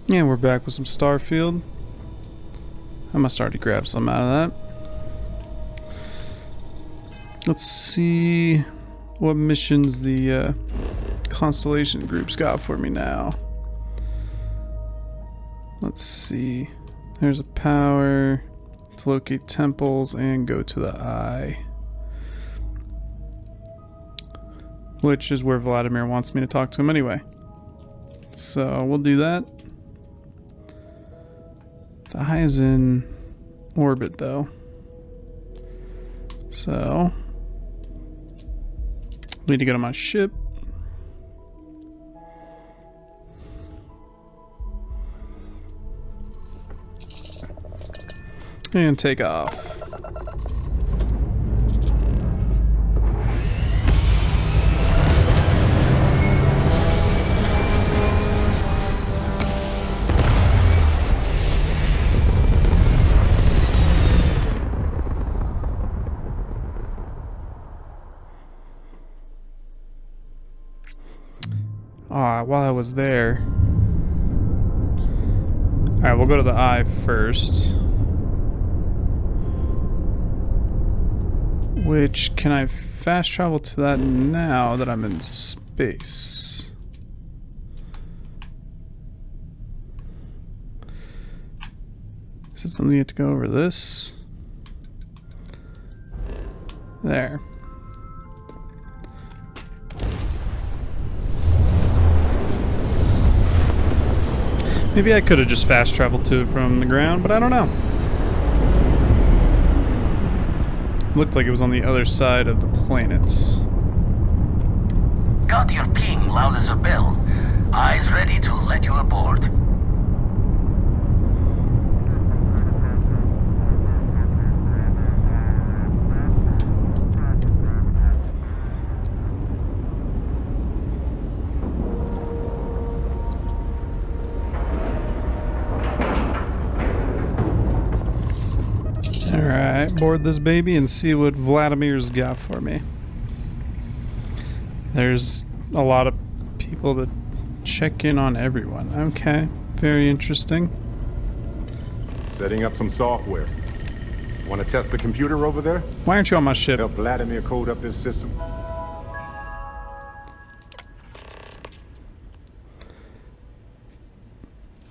And we're back with some Starfield. I must already grab some out of that. Let's see what missions the Constellation group's got for me now. Let's see. There's a power to locate temples and go to the eye. Which is where Vladimir wants me to talk to him anyway. So we'll do that. The eye is in orbit though. So need to get on my ship. And take off. While I was there. Alright, we'll go to the eye first. Which, can I fast travel to that now that I'm in space? Is it something you have to go over this? There. Maybe I could have just fast traveled to it from the ground, but I don't know. Looked like it was on the other side of the planets. Got your ping loud as a bell. Eyes ready to let you aboard. Alright, board this baby and see what Vladimir's got for me. There's a lot of people that check in on everyone. Okay, very interesting. Setting up some software. Want to test the computer over there? Why aren't you on my ship? Help Vladimir code up this system.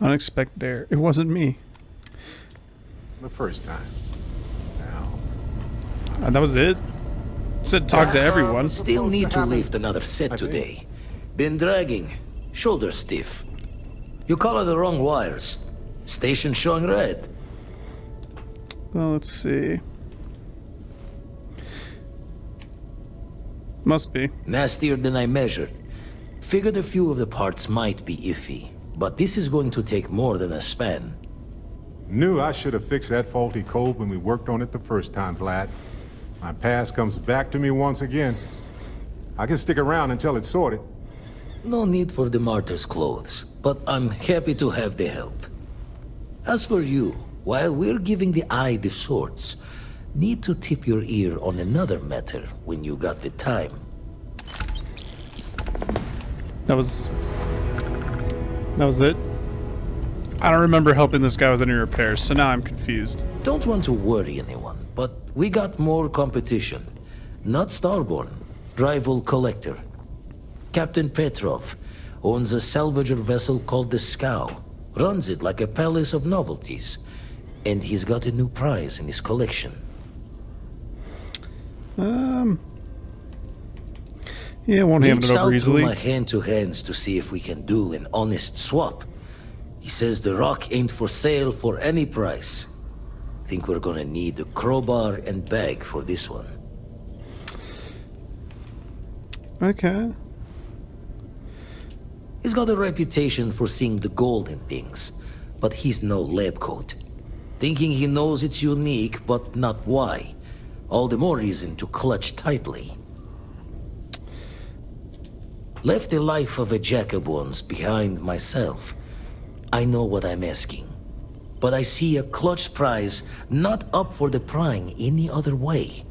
Unexpected error. It wasn't me. The first time. That was it? It said talk to everyone. Still need to lift another set today. Been dragging. Shoulder stiff. You color the wrong wires. Station showing red. Well, let's see. Must be. Nastier than I measured. Figured a few of the parts might be iffy. But this is going to take more than a span. Knew I should have fixed that faulty code when we worked on it the first time, Vlad. My past comes back to me once again. I can stick around until it's sorted. No need for the martyr's clothes, but I'm happy to have the help. As for you, while we're giving the eye the sorts, need to tip your ear on another matter when you got the time. That was it? I don't remember helping this guy with any repairs, so now I'm confused. Don't want to worry anyone, but we got more competition. Not Starborn, rival collector. Captain Petrov owns a salvager vessel called the Scow. Runs it like a palace of novelties. And he's got a new prize in his collection. Yeah, won't hand it over easily. Reached out to my hand-to-hands to see if we can do an honest swap. He says the rock ain't for sale for any price. Think we're gonna need a crowbar and bag for this one. Okay. He's got a reputation for seeing the gold in things, but he's no lab coat. Thinking he knows it's unique, but not why. All the more reason to clutch tightly. Left the life of a jack-of-bones behind myself. I know what I'm asking. But I see a clutch prize not up for the prying any other way.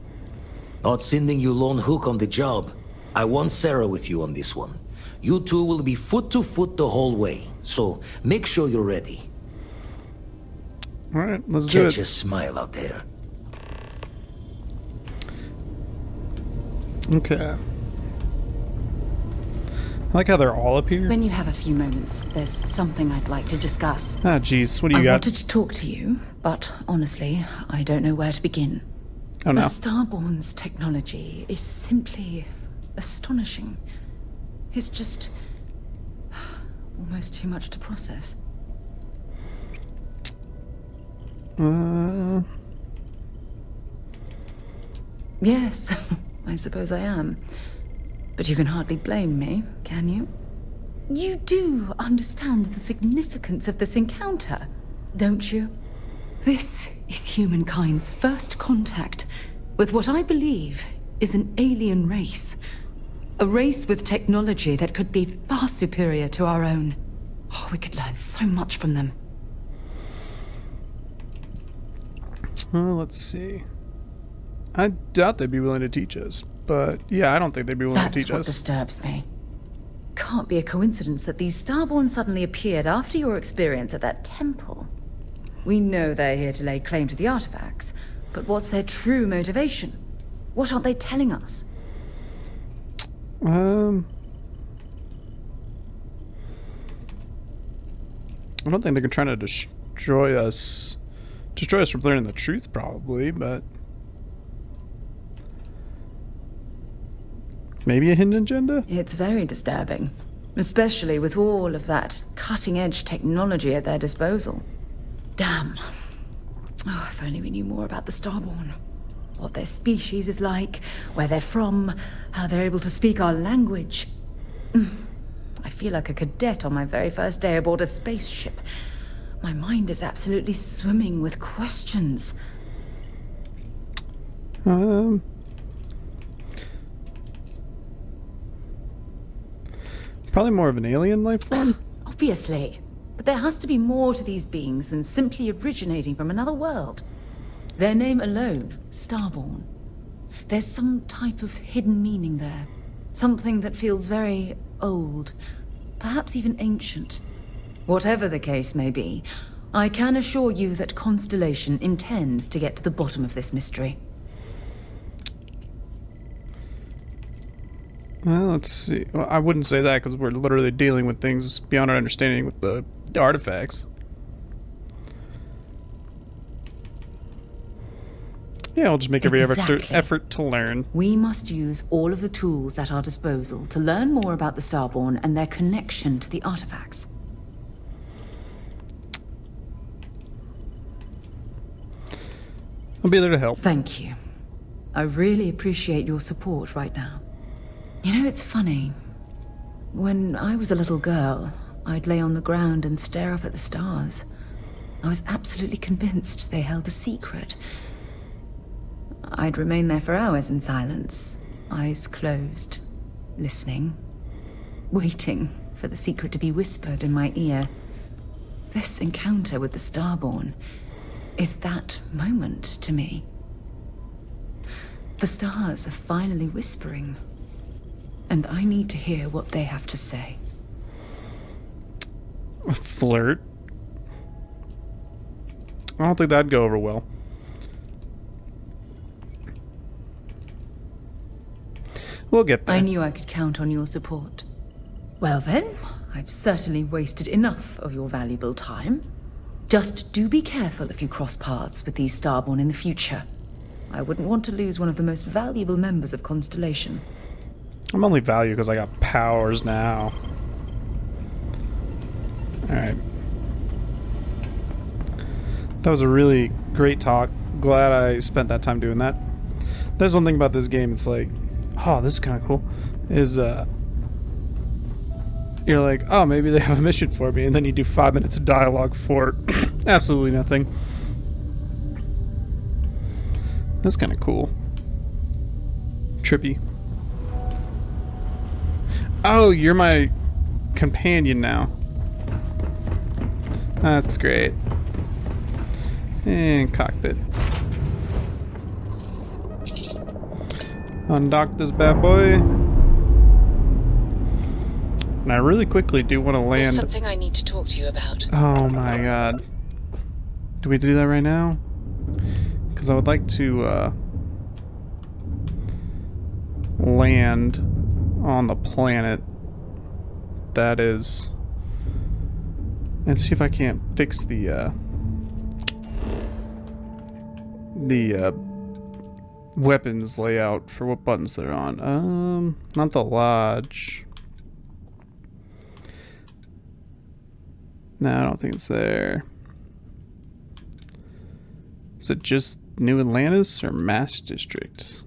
Not sending you lone hook on the job. I want Sarah with you on this one. You two will be foot to foot the whole way, so make sure you're ready. Alright, let's do Catch it. a smile out there. Okay. I like how they're all up here. When you have a few moments, there's something I'd like to discuss. Ah, jeez, what do you I got? wanted to talk to you, but honestly, I don't know where to begin. Oh The no. Starborn's technology is simply astonishing. It's just almost too much to process. Yes, I suppose I am. But you can hardly blame me, can you? You do understand the significance of this encounter, don't you? This is humankind's first contact with what I believe is an alien race. A race with technology that could be far superior to our own. Oh, we could learn so much from them. Let's see. I doubt they'd be willing to teach us. But yeah, I don't think they'd be willing to That's teach what us. disturbs me. Can't be a coincidence that these Starborn suddenly appeared after your experience at that temple. We know they're here to lay claim to the artifacts, but what's their true motivation? What aren't they telling us? I don't think they're trying to destroy us. Destroy us from learning the truth, probably, but maybe a hidden agenda? It's very disturbing, especially with all of that cutting-edge technology at their disposal. Damn. Oh, if only we knew more about the Starborn. What their species is like, where they're from, how they're able to speak our language. I feel like a cadet on my very first day aboard a spaceship. My mind is absolutely swimming with questions. Probably more of an alien life form. Obviously. But there has to be more to these beings than simply originating from another world. Their name alone, Starborn. There's some type of hidden meaning there. Something that feels very old, perhaps even ancient. Whatever the case may be, I can assure you that Constellation intends to get to the bottom of this mystery. Well, let's see. Well, I wouldn't say that because we're literally dealing with things beyond our understanding with the artifacts. Yeah, we'll just make every Exactly. effort to learn. We must use all of the tools at our disposal to learn more about the Starborn and their connection to the artifacts. I'll be there to help. Thank you. I really appreciate your support right now. You know, it's funny. When I was a little girl, I'd lay on the ground and stare up at the stars. I was absolutely convinced they held a secret. I'd remain there for hours in silence, eyes closed, listening, waiting for the secret to be whispered in my ear. This encounter with the Starborn is that moment to me. The stars are finally whispering, and I need to hear what they have to say. Flirt? I don't think that'd go over well. We'll get there. I knew I could count on your support. Well then, I've certainly wasted enough of your valuable time. Just do be careful if you cross paths with these Starborn in the future. I wouldn't want to lose one of the most valuable members of Constellation. I'm only valued because I got powers now. Alright. That was a really great talk. Glad I spent that time doing that. There's one thing about this game, it's like, oh, this is kind of cool, is, you're like, oh, maybe they have a mission for me, and then you do 5 minutes of dialogue for absolutely nothing. That's kind of cool. Trippy. Oh, you're my companion now. That's great. And cockpit. Undock this bad boy. And I really quickly do want to There's land... something I need to talk to you about. Oh my god. Do we do that right now? Because I would like to land on the planet that is... And see if I can't fix the weapons layout for what buttons they're on. Not the lodge. No, I don't think it's there. Is it just New Atlantis or Mass District?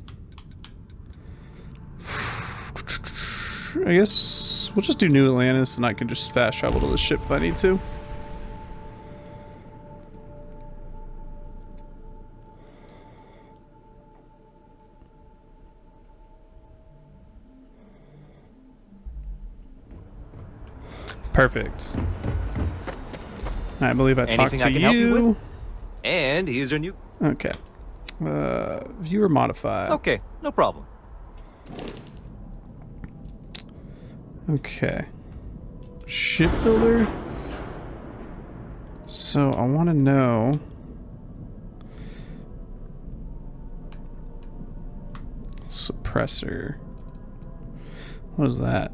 I guess we'll just do New Atlantis and I can just fast travel to the ship if I need to. Perfect. I believe I talked Anything to I can help you you. with? And here's your new... Okay. Viewer modify. Okay, no problem. Okay. Shipbuilder. So I want to know. Suppressor. What is that?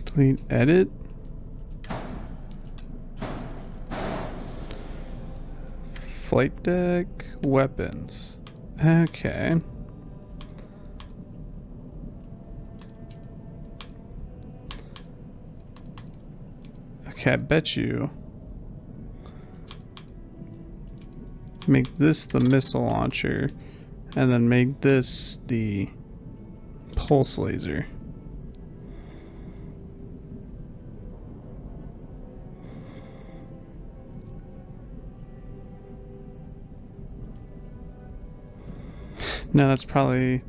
Delete edit. Flight deck, weapons. Okay. Okay, I bet you. Make this the missile launcher, and then make this the pulse laser. No, that's probably...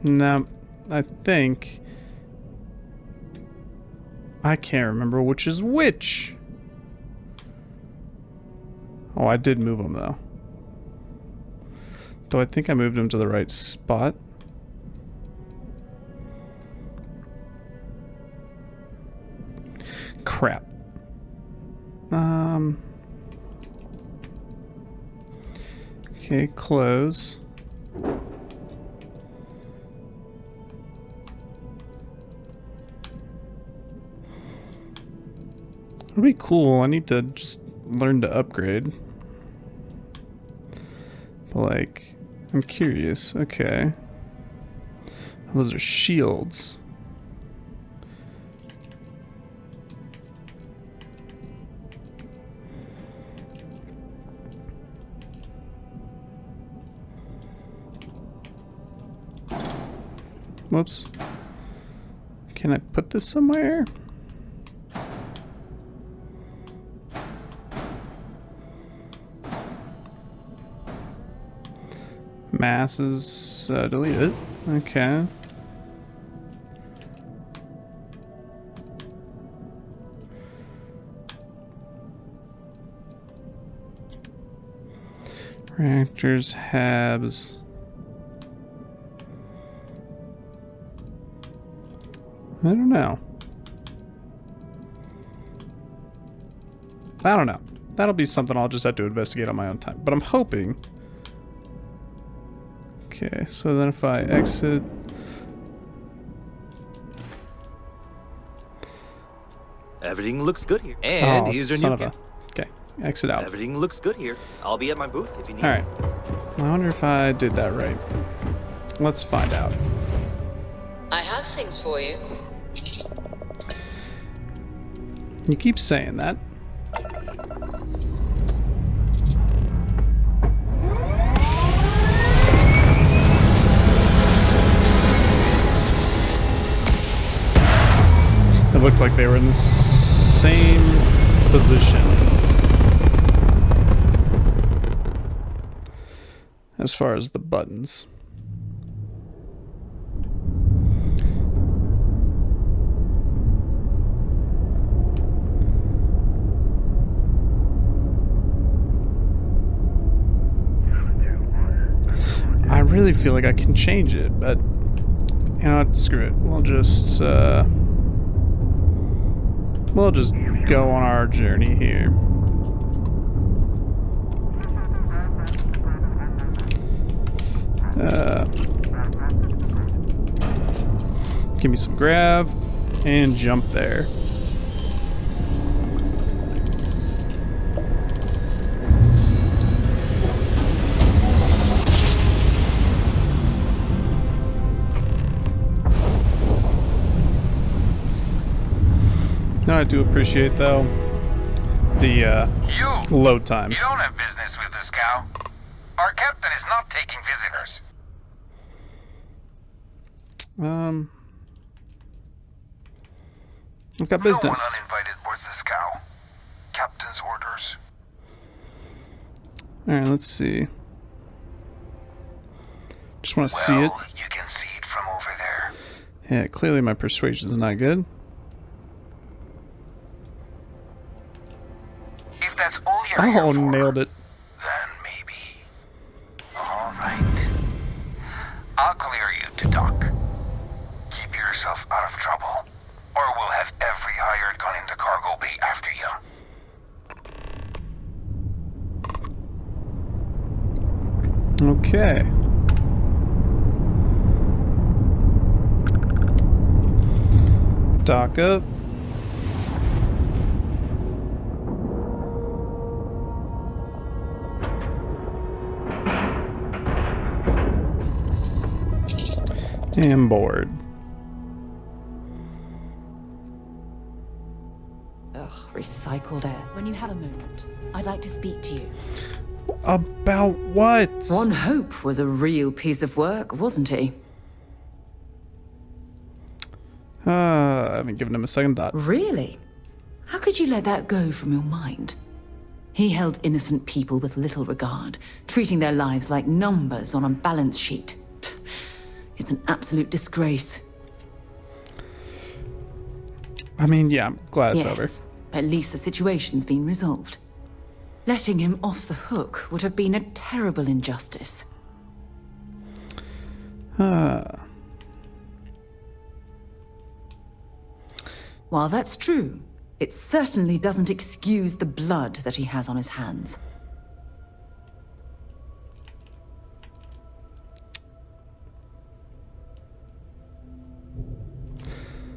No, I think... I can't remember which is which. Oh, I did move them, though. Do I think I moved them to the right spot? Crap. Okay, close. It'd be cool. I need to just learn to upgrade. But like, I'm curious. Okay. Those are shields. Whoops. Can I put this somewhere? Masses, delete it. Okay. Reactors, habs. I don't know. I don't know. That'll be something I'll just have to investigate on my own time. But I'm hoping... Okay, so then if I exit... Everything looks good here. And Oh, here's your son new of a... cap. Okay, exit out. Everything looks good here. I'll be at my booth if you need me. Alright. I wonder if I did that right. Let's find out. I have things for you. You keep saying that. It looked like they were in the same position as far as the buttons. really feel like I can change it, but you know what? Screw it. We'll just go on our journey here. Give me some grav and jump there. No, I do appreciate though the load times. You don't have business with this cow. Our captain is not taking visitors. I've got business. No one uninvited boards this cow. Captain's orders. All right, let's see. Just want to see it. You can see it from over there. Yeah, clearly my persuasion's not good. If that's all you're here Oh, for, nailed it. then maybe. All right. I'll clear you to dock. Keep yourself out of trouble, or we'll have every hired gun in the cargo bay after you. Okay. Dock up. And board. Ugh, recycled air. When you have a moment, I'd like to speak to you. About what? Ron Hope was a real piece of work, wasn't he? I haven't given him a second thought. Really? How could you let that go from your mind? He held innocent people with little regard, treating their lives like numbers on a balance sheet. It's an absolute disgrace. I mean, yeah, I'm glad it's Yes, over. at least the situation's been resolved. Letting him off the hook would have been a terrible injustice. While that's true, it certainly doesn't excuse the blood that he has on his hands.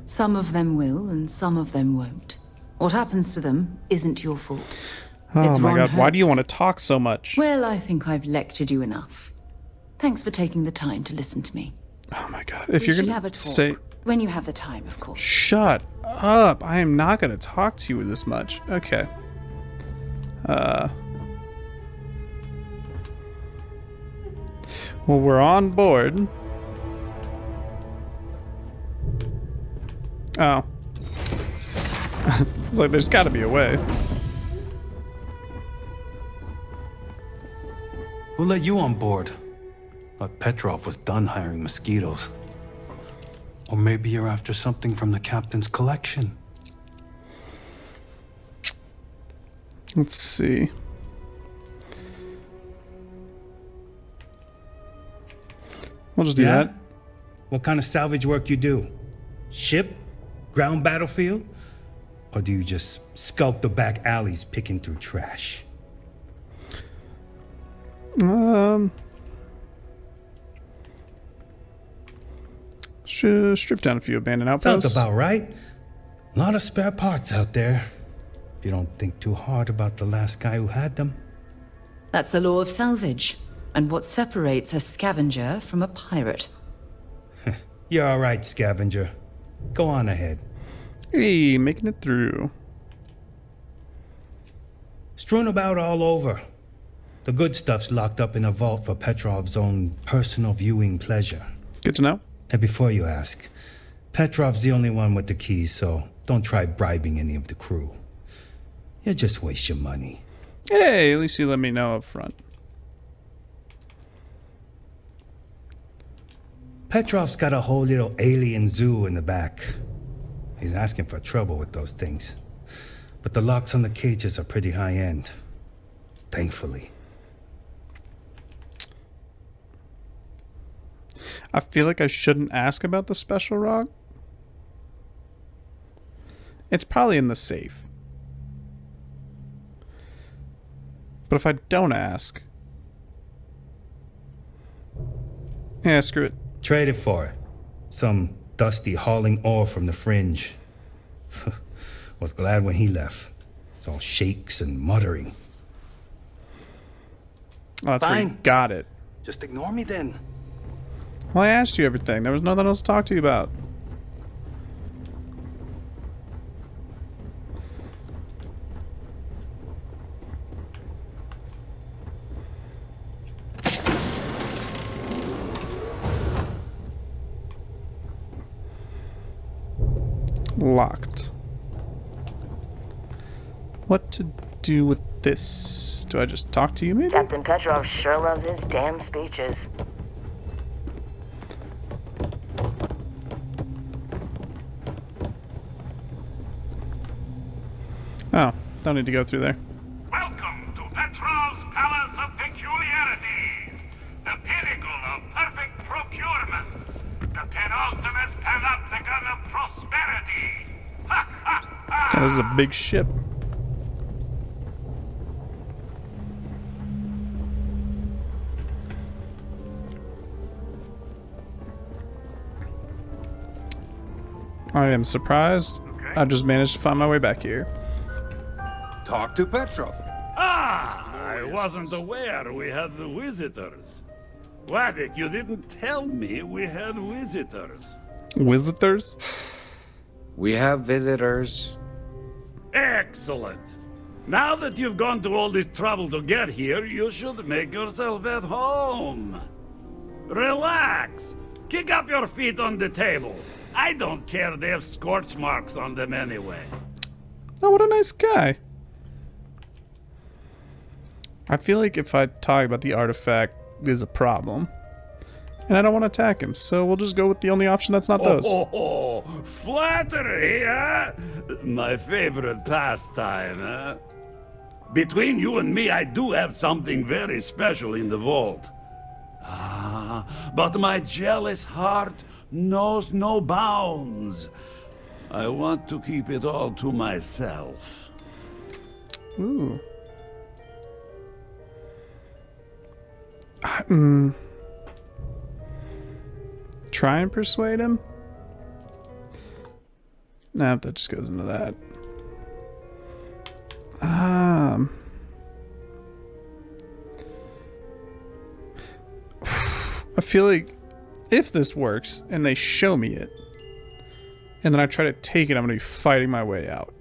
Some of them will, and some of them won't. What happens to them isn't your fault. Oh It's my Ron god, why do you Hope's. want to talk so much? Well, I think I've lectured you enough. Thanks for taking the time to listen to me. Oh my god, if We you're should gonna have a talk say... when you have the time, of course. Shut up. I am not going to talk to you this much. Okay. Well, we're on board. Oh. It's like there's got to be a way. Who let you on board? Thought Petrov was done hiring mosquitoes. Or maybe you're after something from the captain's collection. Let's see. We'll just do that. What kind of salvage work you do? Ship? Ground battlefield? Or do you just skulk the back alleys picking through trash? Strip down a few abandoned outposts. Sounds about right. A lot of spare parts out there. If you don't think too hard about the last guy who had them. That's the law of salvage, and what separates a scavenger from a pirate. You're all right, scavenger. Go on ahead. Hey, making it through. Strewn about all over. The good stuff's locked up in a vault for Petrov's own personal viewing pleasure. Good to know. And before you ask, Petrov's the only one with the keys, so don't try bribing any of the crew. You'll just waste your money. Hey, at least you let me know up front. Petrov's got a whole little alien zoo in the back. He's asking for trouble with those things. But the locks on the cages are pretty high-end. Thankfully. I feel like I shouldn't ask about the special rock. It's probably in the safe. But if I don't ask... Yeah, screw it. Trade it for it. Some dusty hauling ore from the fringe. Was glad when he left. It's all shakes and muttering. Oh, that's where you got it. Just ignore me then. Well, I asked you everything. There was nothing else to talk to you about. Locked. What to do with this? Do I just talk to you, maybe? Captain Petrov sure loves his damn speeches. Oh, don't need to go through there. Welcome to Petrov's Palace of Peculiarities, the pinnacle of perfect procurement, the penultimate panopticon of prosperity. Ha ha ha! Oh, this is a big ship. I am surprised. I just managed to find my way back here. Talk to Petrov. I wasn't aware we had the visitors. Vladek, you didn't tell me we had visitors. Visitors? We have visitors. Excellent. Now that you've gone to all this trouble to get here, you should make yourself at home. Relax. Kick up your feet on the tables. I don't care, they have scorch marks on them anyway. Oh, what a nice guy. I feel like if I talk about the artifact, there's a problem. And I don't want to attack him, so we'll just go with the only option that's not those. Oh, flattery, huh? My favorite pastime, huh? Between you and me, I do have something very special in the vault. But my jealous heart knows no bounds. I want to keep it all to myself. Ooh. Try and persuade him? Nah, that just goes into that. I feel like if this works and they show me it, and then I try to take it, I'm going to be fighting my way out.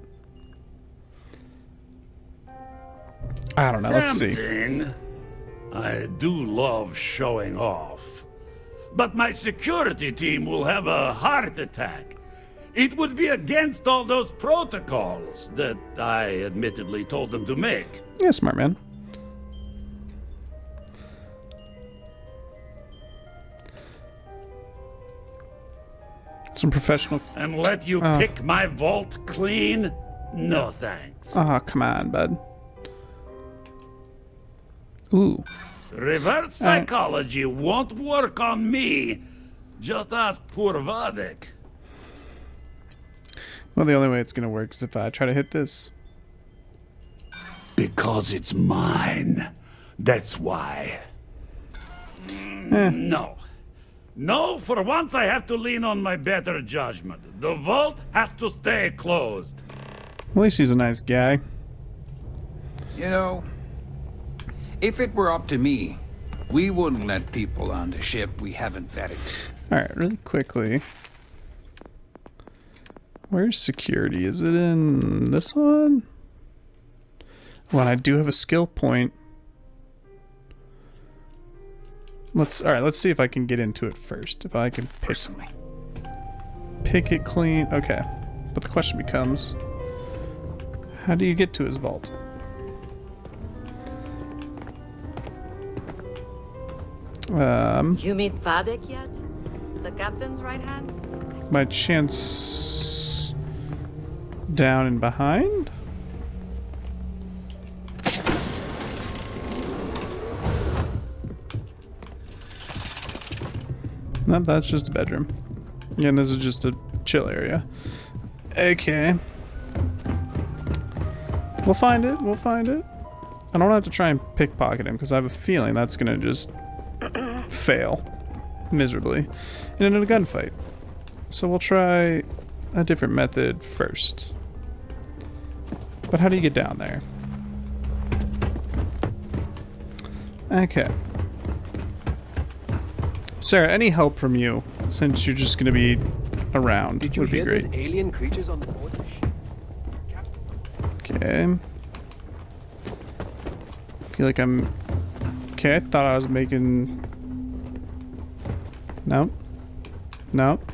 I don't know. Let's see. Tempting. I do love showing off. But my security team will have a heart attack. It would be against all those protocols that I admittedly told them to make. Yeah, smart man. Some professional. And let you pick my vault clean? No thanks. Oh, come on, bud. Ooh. Reverse psychology won't work on me. Just ask poor Vladek. Well, the only way it's gonna work is if I try to hit this. Because it's mine. That's why. No. No, for once I have to lean on my better judgment. The vault has to stay closed. At least he's a nice guy. You know, if it were up to me, we wouldn't let people on the ship we haven't vetted. Alright, really quickly. Where's security? Is it in this one? Well, I do have a skill point. Let's see if I can get into it first. If I can pick it clean. Okay. But the question becomes, how do you get to his vault? You meet Vladek yet? The captain's right hand? My chance down and behind? Nope, that's just a bedroom. Yeah, and this is just a chill area. Okay. We'll find it. We'll find it. I don't have to try and pickpocket him because I have a feeling that's gonna just fail miserably in a gunfight. So we'll try a different method first. But how do you get down there? Okay. Sarah, any help from you since you're just gonna be around Did you would be hear great. those alien creatures on the board? Okay. Feel like I'm... Okay, I thought I was making... Nope. Nope.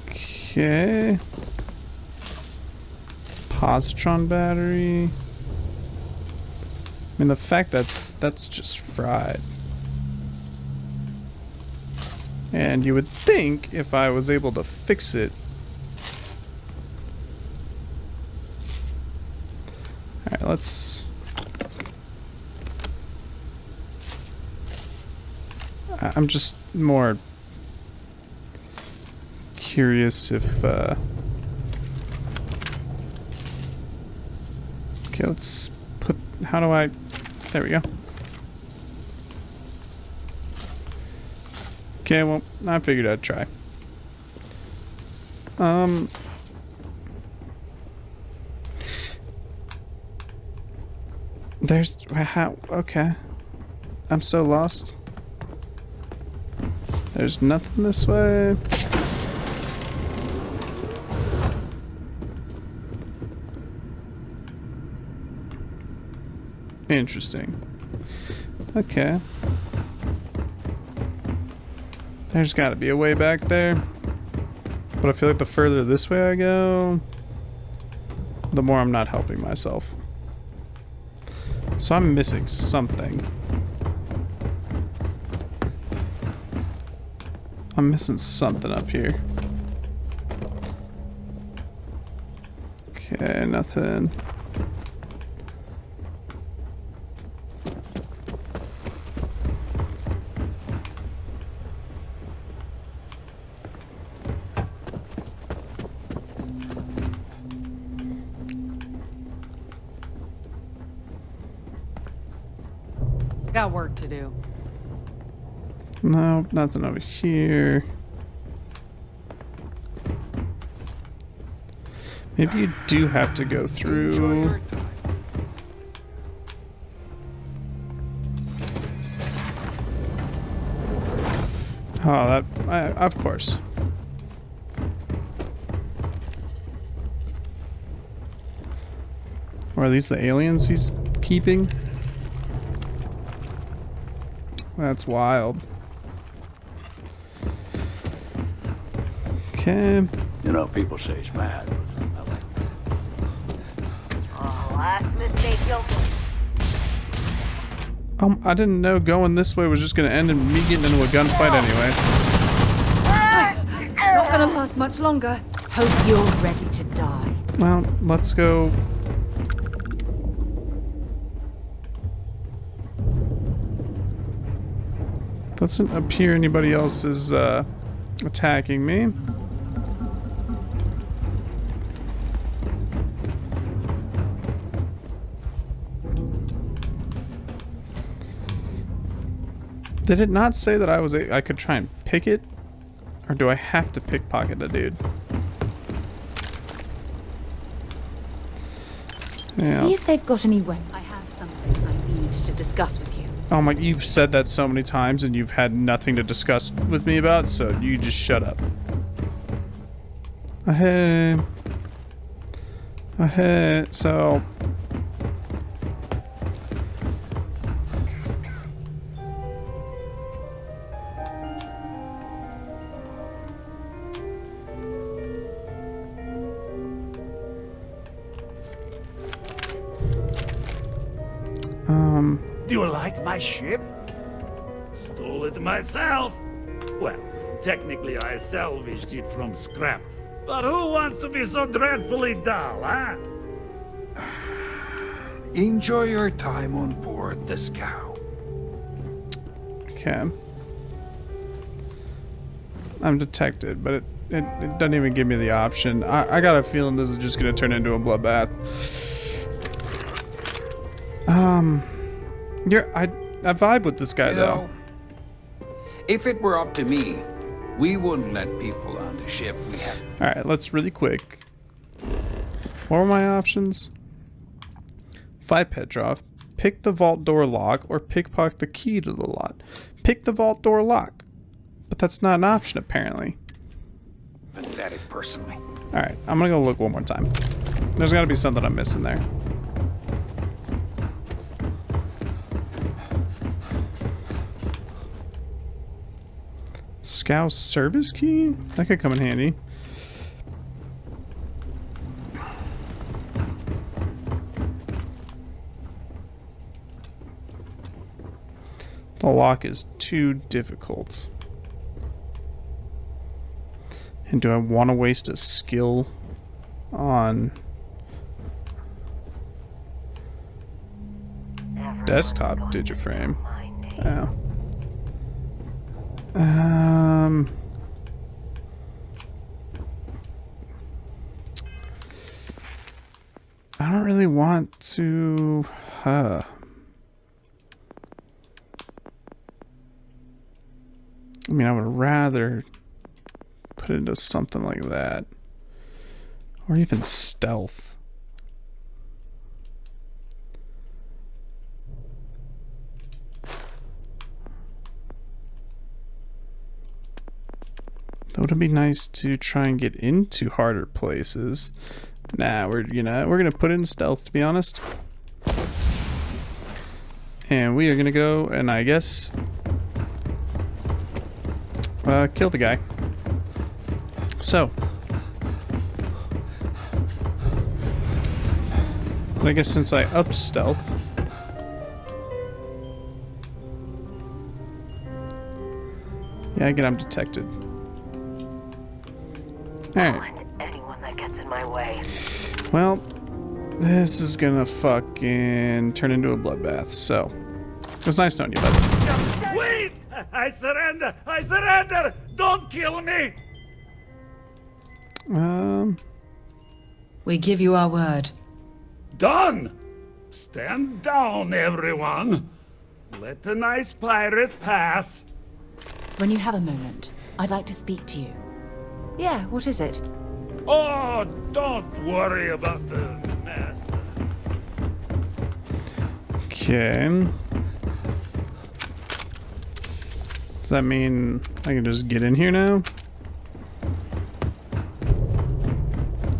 Okay. Positron battery. I mean, the fact that's just fried. And you would think if I was able to fix it. Alright, let's... I'm just more curious if... Okay, let's put... How do I... There we go. Okay, well, I figured I'd try. There's... How... Okay. I'm so lost. There's nothing this way. Interesting. Okay. There's got to be a way back there. But I feel like the further this way I go, the more I'm not helping myself. So I'm missing something. I'm missing something up here. Okay, nothing. Got work to do. No, nothing over here. Maybe you do have to go through. Oh, of course. Or are these the aliens he's keeping? That's wild. Okay. You know, people say he's mad, but I like him. Oh, last mistake you'll make. I didn't know going this way was just gonna end in me getting into a gunfight anyway. Not gonna last much longer. Hope you're ready to die. Well, let's go. Doesn't appear anybody else is attacking me. Did it not say that I could try and pick it? Or do I have to pickpocket the dude? Yeah. See if they've got any weapons. I have something I need to discuss with you. Oh my, you've said that so many times and you've had nothing to discuss with me about, so you just shut up. Hey. Hey, so... Do you like my ship? Stole it myself. Well, technically I salvaged it from scrap. But who wants to be so dreadfully dull, huh? Enjoy your time on board the Scow. Okay. I'm detected, but it doesn't even give me the option. I got a feeling this is just gonna turn into a bloodbath. I vibe with this guy though. If it were up to me, we wouldn't let people on the ship we have. Alright, let's really quick. What are my options? Fight Petrov, pick the vault door lock, or pickpocket the key to the lot. Pick the vault door lock. But that's not an option, apparently. Pathetic, personally. Alright, I'm gonna go look one more time. There's gotta be something I'm missing there. Scow service key? That could come in handy. The lock is too difficult. And do I want to waste a skill on desktop digiframe? Yeah. I don't really want to. I mean, I would rather put it into something like that. Or even stealth. Though it'd be nice to try and get into harder places. Nah, we're gonna put in stealth, to be honest. And we are gonna go and I guess kill the guy. So, but I guess since I upped stealth, yeah, again, I'm detected. Alright. Anyone that gets in my way. Well, this is gonna fucking turn into a bloodbath, so. It was nice knowing you, bud. Wait! I surrender! I surrender! Don't kill me! We give you our word. Done! Stand down, everyone. Let the nice pirate pass. When you have a moment, I'd like to speak to you. Yeah, what is it? Oh, don't worry about the mess. Okay. Does that mean I can just get in here now?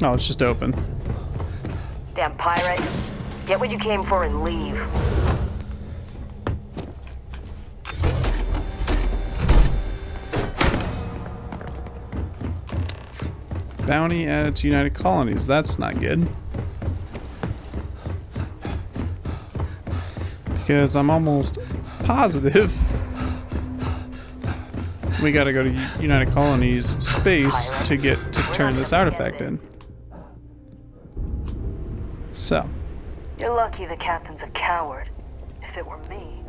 Oh, it's just open. Damn pirate. Get what you came for and leave. Bounty added to United Colonies. That's not good. Because I'm almost positive we gotta go to United Colonies space to get to turn this artifact in. So. You're lucky the captain's a coward. If it were me,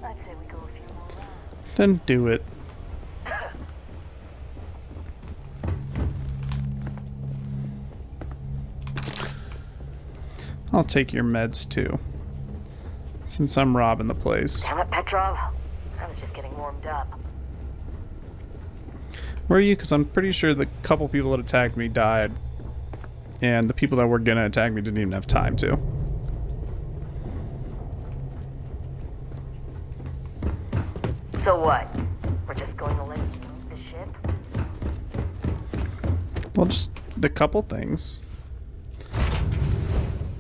I'd say we go a few more rounds. Then do it. I'll take your meds too, since I'm robbing the place. Damn it, Petrov. I was just getting warmed up. Where are you? Because I'm pretty sure the couple people that attacked me died, and the people that were gonna attack me didn't even have time to. So what? We're just going to let you move the ship? Well, just the couple things.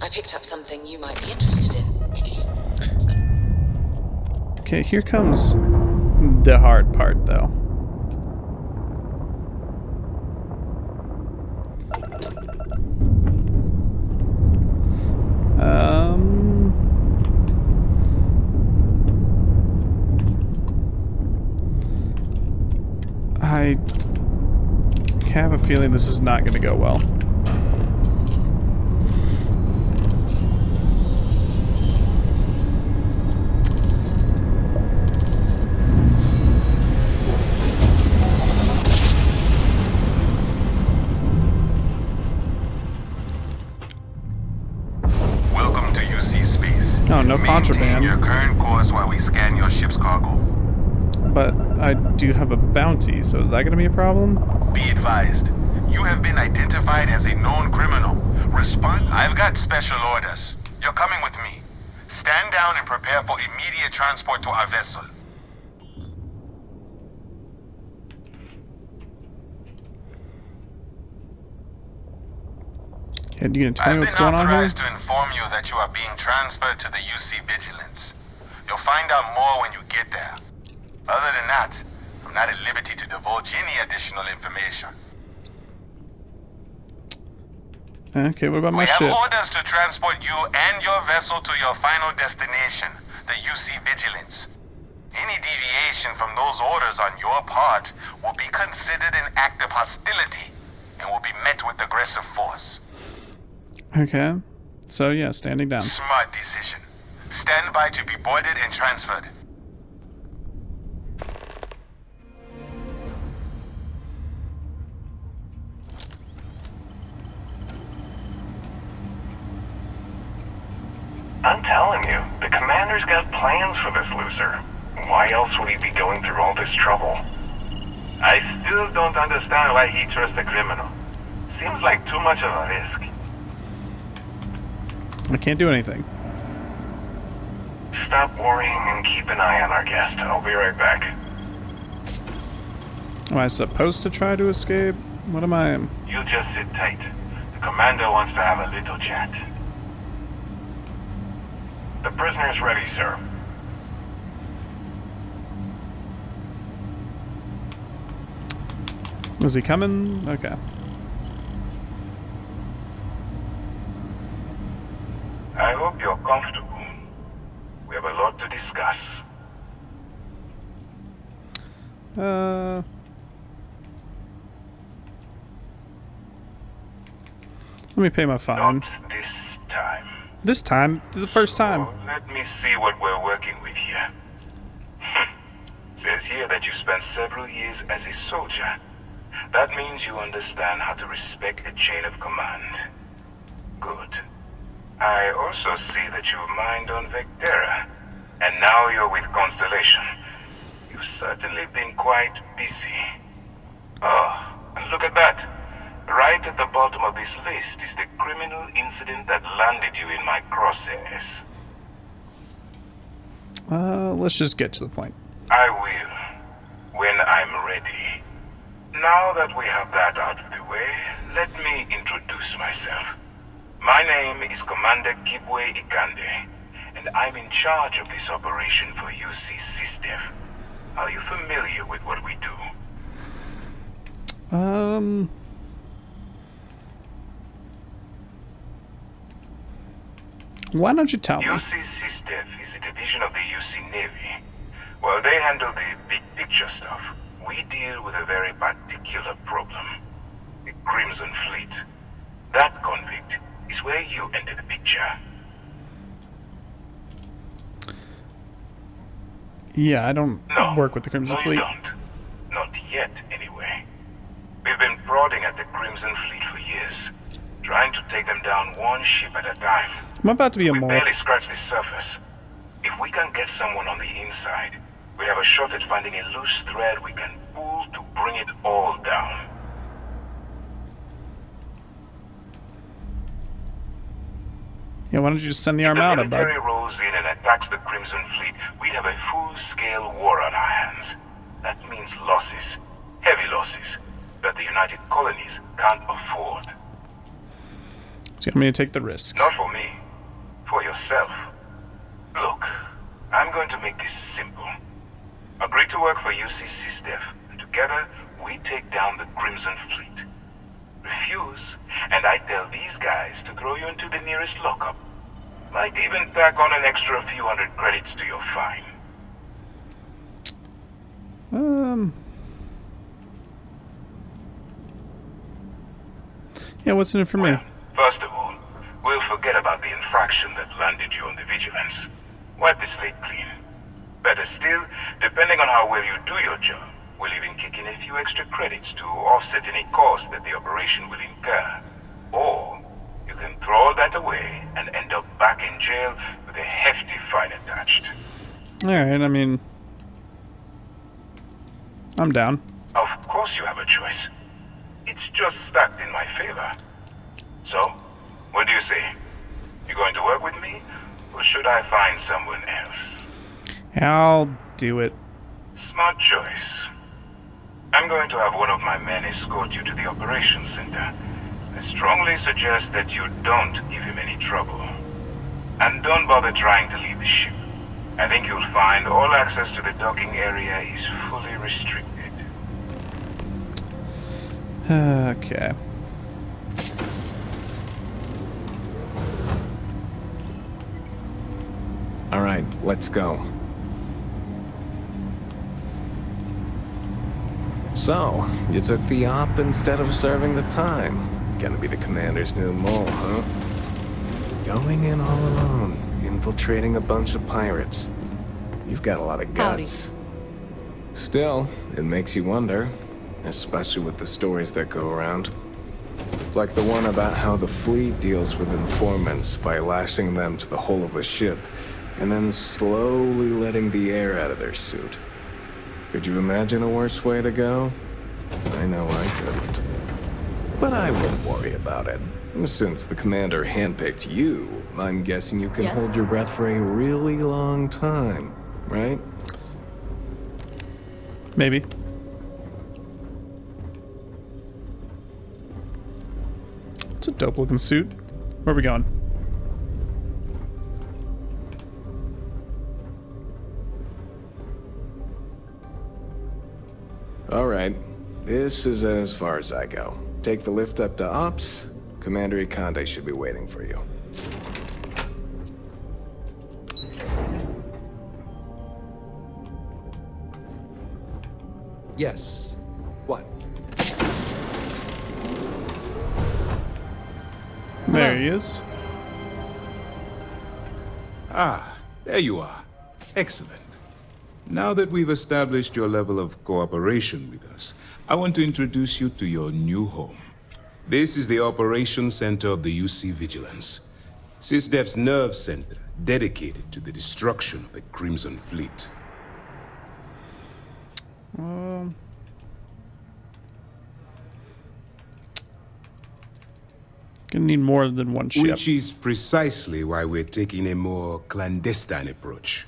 I picked up something you might be interested in. Okay, here comes the hard part, though. I have a feeling this is not going to go well. no contraband. Your current course while we scan your ship's cargo. But I do have a bounty, so is that going to be a problem? Be advised, you have been identified as a known criminal. Respond. I've got special orders. You're coming with me. Stand down and prepare for immediate transport to our vessel. And you gonna tell me what's going on here? I've been authorized to inform you that you are being transferred to the UC Vigilance. You'll find out more when you get there. Other than that, I'm not at liberty to divulge any additional information. Okay, what about my ship? We have orders to transport you and your vessel to your final destination, the UC Vigilance. Any deviation from those orders on your part will be considered an act of hostility and will be met with aggressive force. Okay. So yeah, standing down. Smart decision. Stand by to be boarded and transferred. I'm telling you, the commander's got plans for this loser. Why else would he be going through all this trouble? I still don't understand why he trusts a criminal. Seems like too much of a risk. I can't do anything. Stop worrying and keep an eye on our guest. I'll be right back. Am I supposed to try to escape? What am I? You just sit tight. The commander wants to have a little chat. The prisoner's ready, sir. Is he coming? Okay. I hope you're comfortable. We have a lot to discuss. Let me pay my fine. Not this time. This time? This is the first time. Let me see what we're working with here. Says here that you spent several years as a soldier. That means you understand how to respect a chain of command. Good. I also see that you mined on Vectera, and now you're with Constellation. You've certainly been quite busy. Oh, and look at that. Right at the bottom of this list is the criminal incident that landed you in my crosshairs. Let's just get to the point. I will, when I'm ready. Now that we have that out of the way, let me introduce myself. My name is Commander Kibwe Ikande, and I'm in charge of this operation for UC SysDev. Are you familiar with what we do? Why don't you tell me? UC SysDev is a division of the UC Navy. While they handle the big picture stuff, we deal with a very particular problem. The Crimson Fleet. That convict is where you enter the picture. Yeah, I don't work with the Crimson Fleet. No, you don't. Not yet, anyway. We've been prodding at the Crimson Fleet for years, trying to take them down one ship at a time. I'm about to be a We mole. barely scratched the surface. If we can get someone on the inside, we have a shot at finding a loose thread we can pull to bring it all down. Yeah, why don't you just send the Armada, If the bud? military rolls in and attacks the Crimson Fleet, we'd have a full-scale war on our hands. That means losses, heavy losses, that the United Colonies can't afford. So you want me to take the risk? Not for me, for yourself. Look, I'm going to make this simple. Agree to work for UC SysDev, and together we take down the Crimson Fleet. Refuse, and I tell these guys to throw you into the nearest lockup. Might even tack on an extra few hundred credits to your fine. Yeah, what's in it for me? First of all, we'll forget about the infraction that landed you on the Vigilance. Wipe the slate clean. Better still, depending on how well you do your job, we'll even kick in a few extra credits to offset any cost that the operation will incur. Or, you You can throw all that away and end up back in jail with a hefty fine attached. Alright, I mean... I'm down. Of course you have a choice. It's just stacked in my favor. So, what do you say? You going to work with me, or should I find someone else? I'll do it. Smart choice. I'm going to have one of my men escort you to the operations center. I strongly suggest that you don't give him any trouble. And don't bother trying to leave the ship. I think you'll find all access to the docking area is fully restricted. Okay. All right, let's go. So, you took the op instead of serving the time. Gonna be the commander's new mole, huh? Going in all alone, infiltrating a bunch of pirates. You've got a lot of guts. Still, it makes you wonder, especially with the stories that go around. Like the one about how the fleet deals with informants by lashing them to the hull of a ship, and then slowly letting the air out of their suit. Could you imagine a worse way to go? I know I couldn't. But I wouldn't worry about it. Since the commander handpicked you, I'm guessing you can hold your breath for a really long time, right? Maybe. It's a dope looking suit. Where are we going? All right, this is as far as I go. Take the lift up to Ops. Commander Ikande should be waiting for you. Yes. What? There he is. Ah, there you are. Excellent. Now that we've established your level of cooperation with us, I want to introduce you to your new home. This is the Operations Center of the UC Vigilance, SysDef's nerve center dedicated to the destruction of the Crimson Fleet. Gonna need more than one ship. Which is precisely why we're taking a more clandestine approach.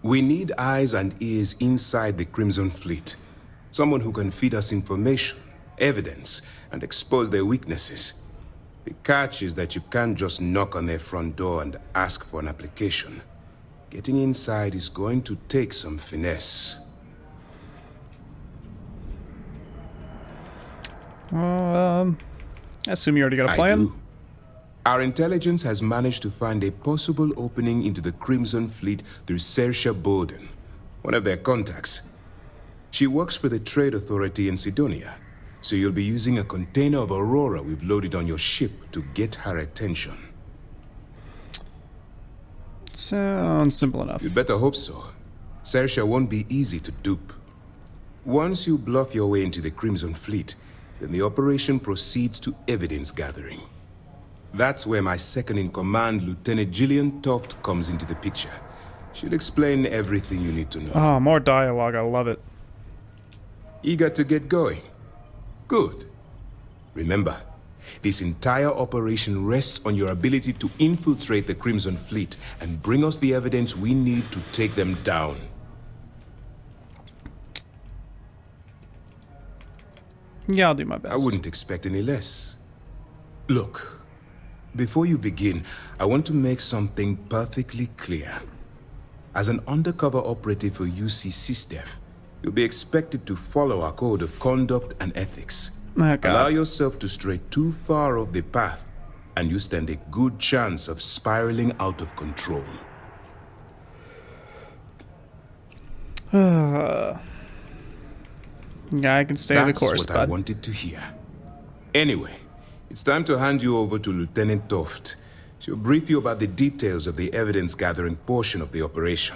We need eyes and ears inside the Crimson Fleet. Someone who can feed us information, evidence, and expose their weaknesses. The catch is that you can't just knock on their front door and ask for an application. Getting inside is going to take some finesse. I assume you already got a plan? I do. Our intelligence has managed to find a possible opening into the Crimson Fleet through Saoirse Bowden, one of their contacts. She works for the Trade Authority in Sidonia, so you'll be using a container of Aurora we've loaded on your ship to get her attention. Sounds simple enough. You'd better hope so. Saoirse won't be easy to dupe. Once you bluff your way into the Crimson Fleet, then the operation proceeds to evidence gathering. That's where my second-in-command, Lieutenant Gillian Toft, comes into the picture. She'll explain everything you need to know. Oh, more dialogue. I love it. Eager to get going? Good. Remember, this entire operation rests on your ability to infiltrate the Crimson Fleet and bring us the evidence we need to take them down. Yeah, I'll do my best. I wouldn't expect any less. Look, before you begin, I want to make something perfectly clear. As an undercover operative for UC SysDef, you'll be expected to follow our code of conduct and ethics. Okay. Allow yourself to stray too far off the path, and you stand a good chance of spiraling out of control. Yeah, I can stay the course, That's what I wanted to hear. Anyway, it's time to hand you over to Lieutenant Toft. She'll brief you about the details of the evidence-gathering portion of the operation.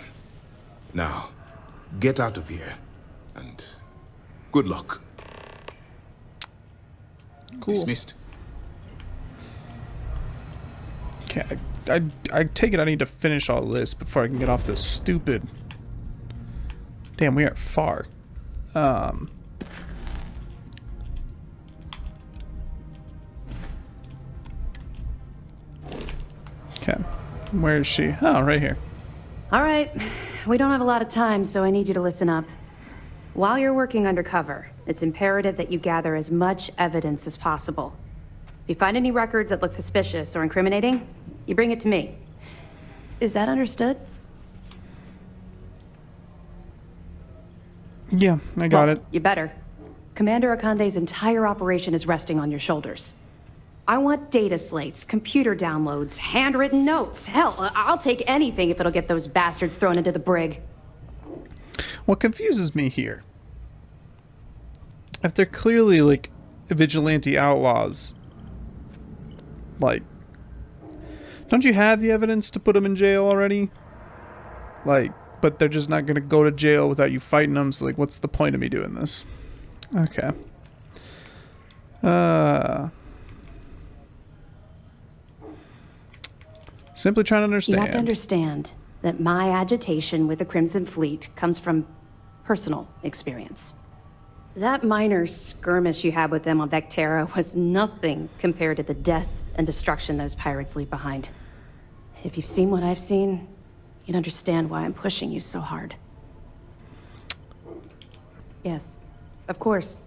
Now, get out of here, and good luck. Cool. Dismissed. Okay, I take it I need to finish all this before I can get off this stupid... Damn, we are far. Okay, where is she? Oh, right here. All right, we don't have a lot of time, so I need you to listen up. While you're working undercover, it's imperative that you gather as much evidence as possible. If you find any records that look suspicious or incriminating, you bring it to me. Is that understood? Yeah, I got it. You better. Commander Akande's entire operation is resting on your shoulders. I want data slates, computer downloads, handwritten notes. Hell, I'll take anything if it'll get those bastards thrown into the brig. What confuses me here, if they're clearly, like, vigilante outlaws, like, don't you have the evidence to put them in jail already? Like, but they're just not gonna go to jail without you fighting them, so, like, what's the point of me doing this? Okay. Simply trying to understand. You have to understand that my agitation with the Crimson Fleet comes from personal experience. That minor skirmish you had with them on Vectera was nothing compared to the death and destruction those pirates leave behind. If you've seen what I've seen, you'd understand why I'm pushing you so hard. Yes, of course.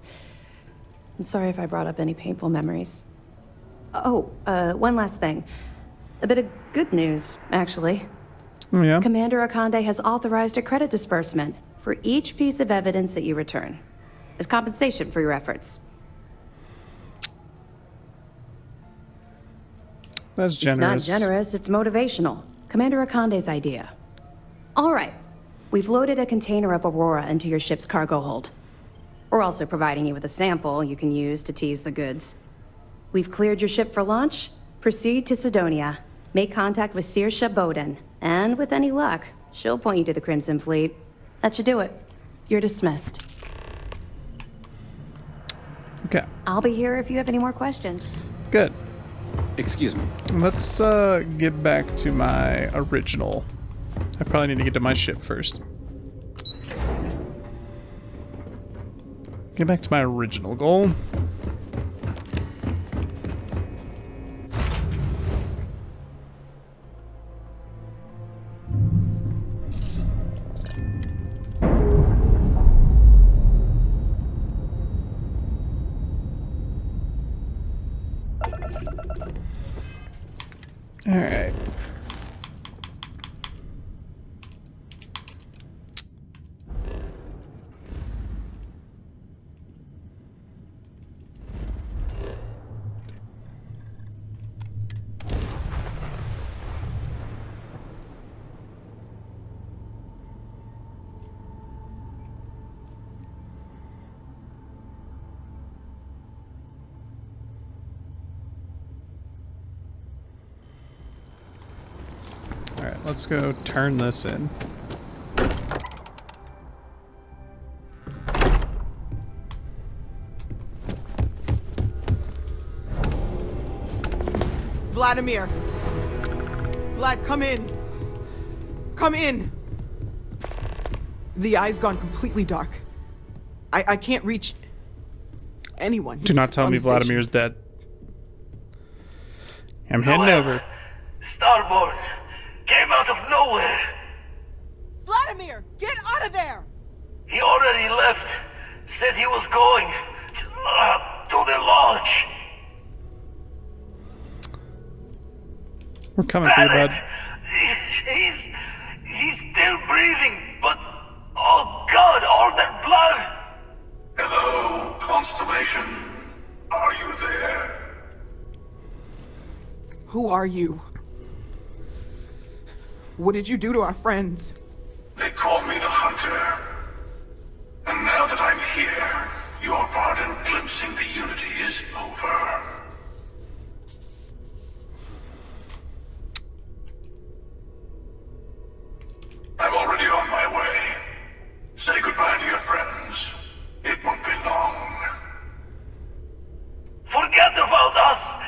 I'm sorry if I brought up any painful memories. Oh, one last thing. A bit of good news, actually. Oh, yeah? Commander Akande has authorized a credit disbursement for each piece of evidence that you return, as compensation for your efforts. That's generous. It's not generous, it's motivational. Commander Akande's idea. All right, we've loaded a container of Aurora into your ship's cargo hold. We're also providing you with a sample you can use to tease the goods. We've cleared your ship for launch. Proceed to Sidonia. Make contact with Saoirse Bowden. And with any luck, she'll point you to the Crimson Fleet. That should do it. You're dismissed. Okay. I'll be here if you have any more questions. Good. Excuse me. Let's get back to my original. I probably need to get to my ship first. Get back to my original goal. All right. Alright, let's go turn this in. Vladimir! Vlad, come in! Come in! The eye's gone completely dark. I can't reach anyone. Do not tell me Vladimir's dead. I'm heading over. Starborn came out of nowhere. Vladimir, get out of there! He already left. Said he was going to the lodge. We're coming for you, bud. He's still breathing, but oh God, all that blood. Hello, Constellation. Are you there? Who are you? What did you do to our friends? They call me the Hunter. And now that I'm here, your part in glimpsing the Unity is over. I'm already on my way. Say goodbye to your friends. It won't be long. Forget about us.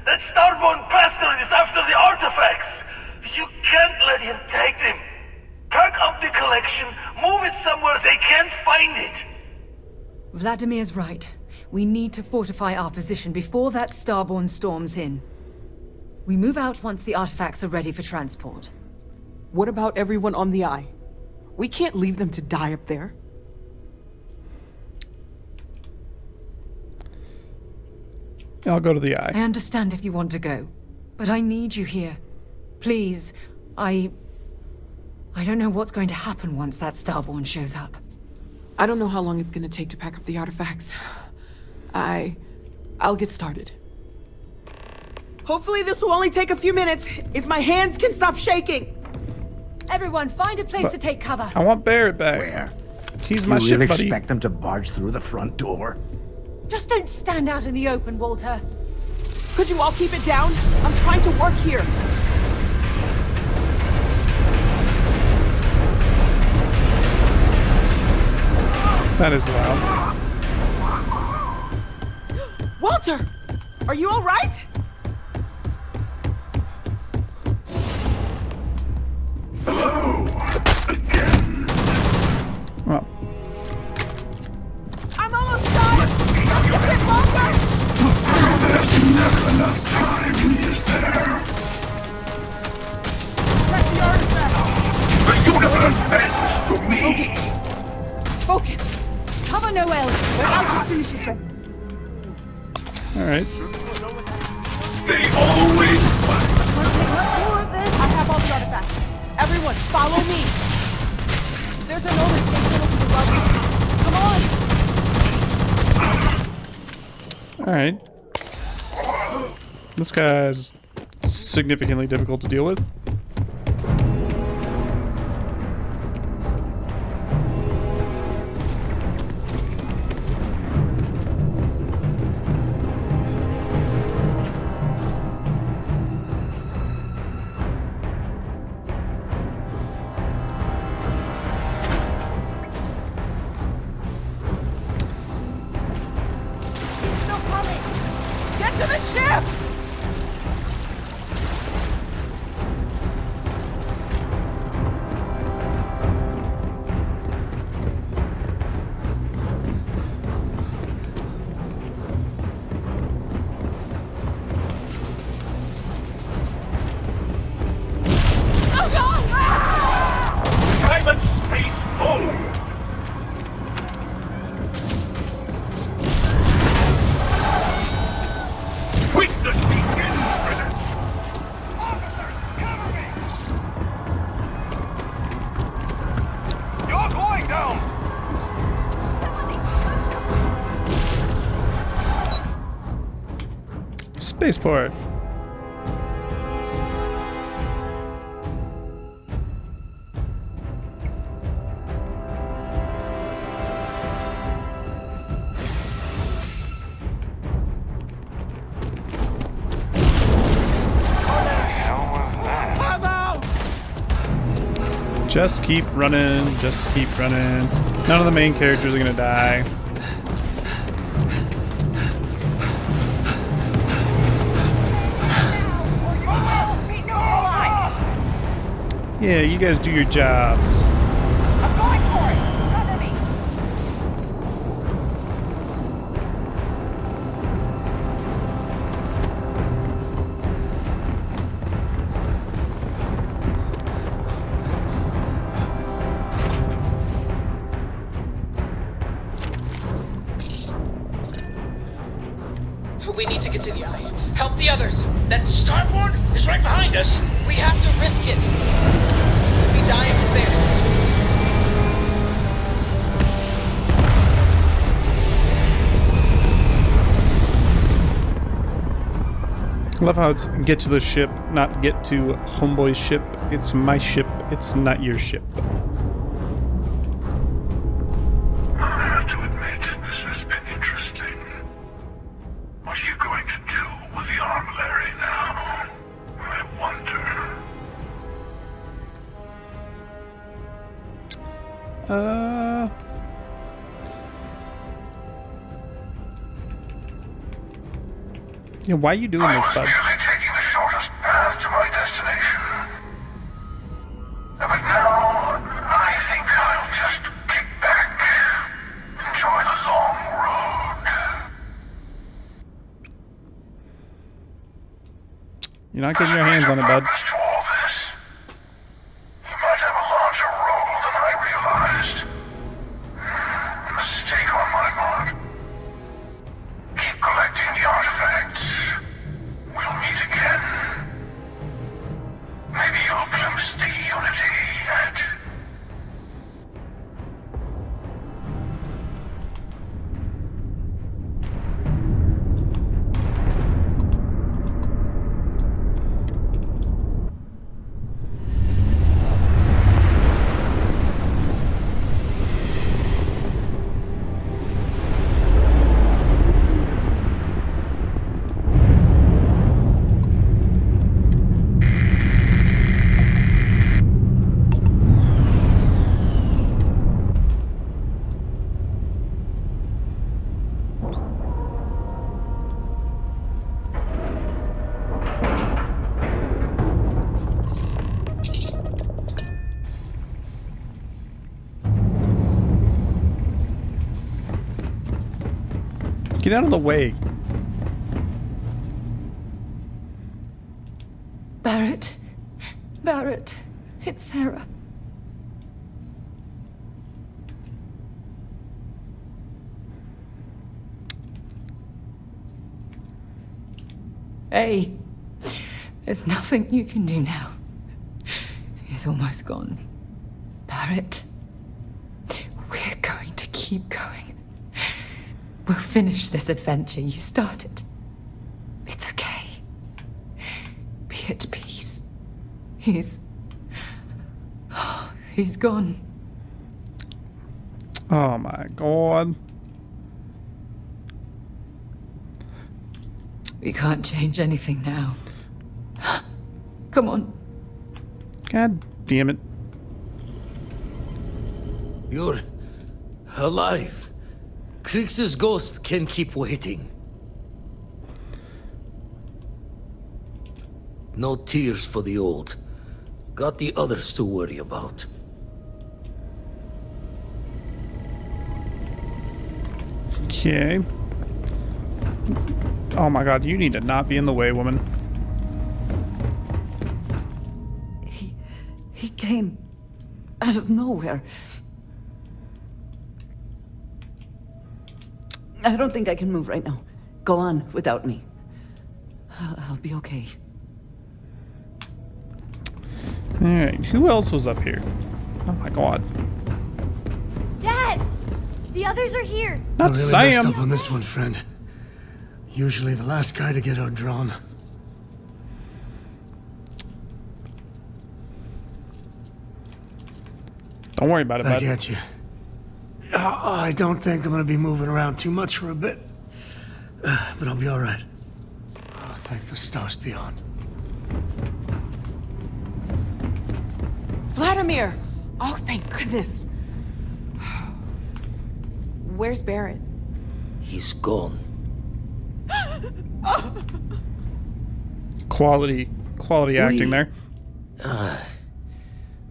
That Starborn bastard is after Vladimir's right. We need to fortify our position before that Starborn storms in. We move out once the artifacts are ready for transport. What about everyone on the Eye? We can't leave them to die up there. I'll go to the Eye. I understand if you want to go, but I need you here. Please, I don't know what's going to happen once that Starborn shows up. I don't know how long it's gonna take to pack up the artifacts. I'll get started. Hopefully this will only take a few minutes, if my hands can stop shaking. Everyone, find a place to take cover. I want Barrett back. Where? He's my ship really buddy. Expect them to barge through the front door? Just don't stand out in the open, Walter. Could you all keep it down? I'm trying to work here. That is loud. Walter! Are you all right? Hello, again. Well, I'm almost done! Just a bit longer! There's never enough time, is there? Press the artifact! The universe bends to me. Focus! Cover Noelle. We're out as soon as she's ready. alright. They always I have all the artifacts. Everyone, follow me! There's an old escape tunnel to the rubble. Come on! Alright. This guy's significantly difficult to deal with. Get to the ship! time and space forward. Witness the infinite! Officers, cover me! You're going down! Spaceport. Just keep running, just keep running. None of the main characters are gonna die. Yeah, you guys do your jobs. I'm going for it! Cover me! We need to get to the Eye. Help the others. That Starborn is right behind us. We have to risk it. Could be dying from there. I love how it's get to the ship, not get to homeboy's ship. It's my ship, it's not your ship. I have to admit, this has been interesting. What are you going to do with the armillary now? I wonder. Yeah, why are you doing this, bud? Merely taking the shortest path to my destination. But now, I think I'll just kick back, enjoy the long You're not getting your hands on it, bud. To all this, you might have a larger role than I realized. Mistake on my part. Keep collecting the artifacts. We'll meet again. Maybe you'll glimpse the unity and... Get out of the way. Barrett. Barrett. It's Sarah. Hey. There's nothing you can do now. He's almost gone. Barrett. We're going to keep going. We'll finish this adventure you started. It's okay. Be at peace. He's gone. Oh my god. We can't change anything now. Come on. God damn it. You're alive. Krix's ghost can keep waiting. No tears for the old. Got the others to worry about. Okay. Oh my god, you need to not be in the way, woman. He came out of nowhere. I don't think I can move right now. Go on without me. I'll be okay. Alright, who else was up here? Oh my god. Dad! The others are here! Not really Sam! Messed up on this one, friend. Usually the last guy to get outdrawn. Don't worry about it, Back bud. at you. I don't think I'm gonna be moving around too much for a bit. But I'll be alright. Oh, thank the stars beyond. Vladimir! Oh, thank goodness. Where's Barrett? He's gone. Quality acting there.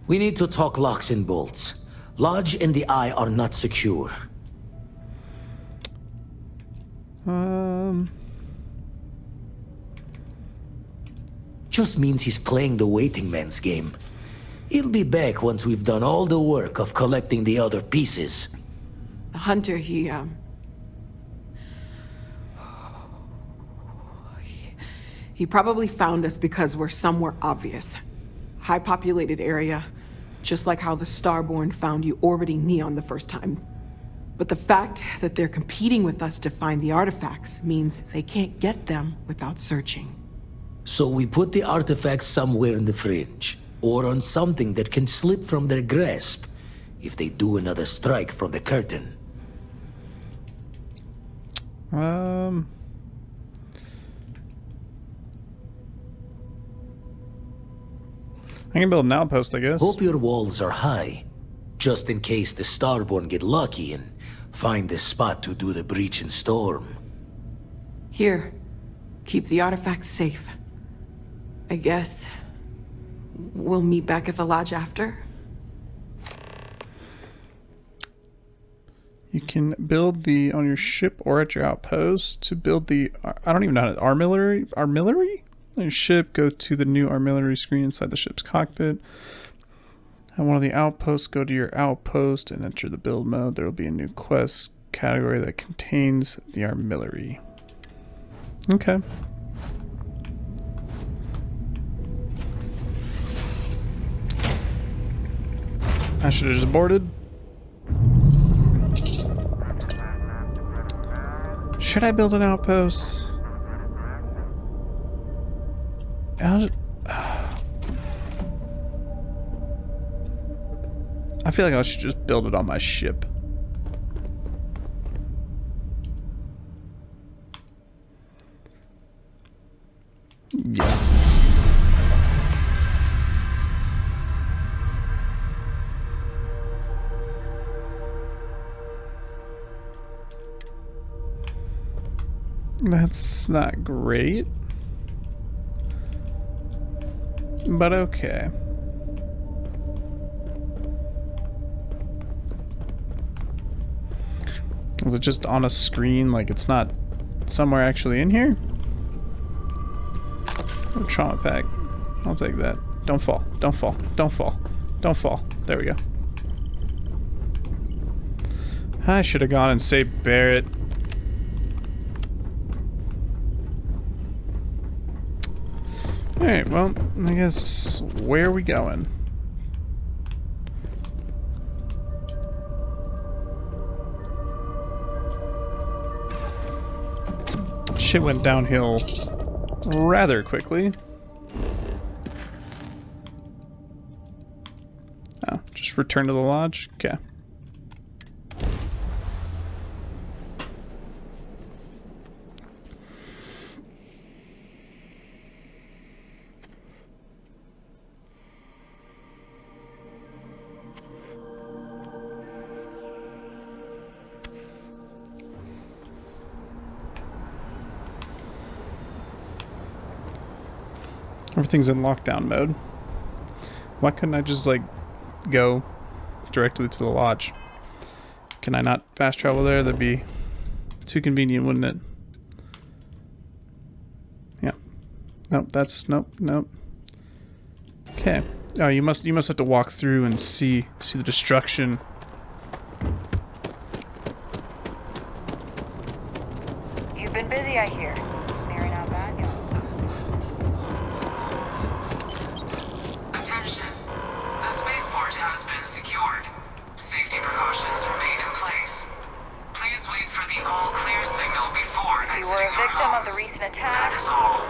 We need to talk locks and bolts. Lodge and the Eye are not secure. Just means he's playing the waiting man's game. He'll be back once we've done all the work of collecting the other pieces. Hunter, he probably found us because we're somewhere obvious. High populated area, just like how the Starborn found you orbiting Neon the first time. But the fact that they're competing with us to find the artifacts means they can't get them without searching. So we put the artifacts somewhere in the fringe, or on something that can slip from their grasp if they do another strike from the curtain. I can build an outpost, I guess. Hope your walls are high, just in case the Starborn get lucky and find the spot to do the breach and storm. Here, keep the artifacts safe. I guess we'll meet back at the lodge after. You can build on your ship or at your outpost to build the, I don't even know how to, armillary? On your ship, go to the new artillery screen inside the ship's cockpit. At one of the outposts, go to your outpost and enter the build mode. There will be a new quest category that contains the artillery. Okay. I should have just boarded. Should I build an outpost? I feel like I should just build it on my ship. Yeah. That's not great. But okay. Is it just on a screen, like it's not somewhere actually in here? Oh, trauma pack. I'll take that. Don't fall. Don't fall. Don't fall. Don't fall. There we go. I should have gone and saved Barrett. Alright, well, I guess, where are we going? Shit went downhill rather quickly. Oh, just return to the lodge? Okay. Everything's in lockdown mode. Why couldn't I just, like, go directly to the lodge? Can I not fast travel there? That'd be too convenient, wouldn't it? Yeah. Nope, that's... nope, nope. Okay. Oh, you must have to walk through and see the destruction. You've been busy, I hear. Clearing out bad guys. Attention. The spaceport has been secured. Safety precautions remain in place. Please wait for the all-clear signal before You exiting were a your victim of homes. the recent attack. That is all.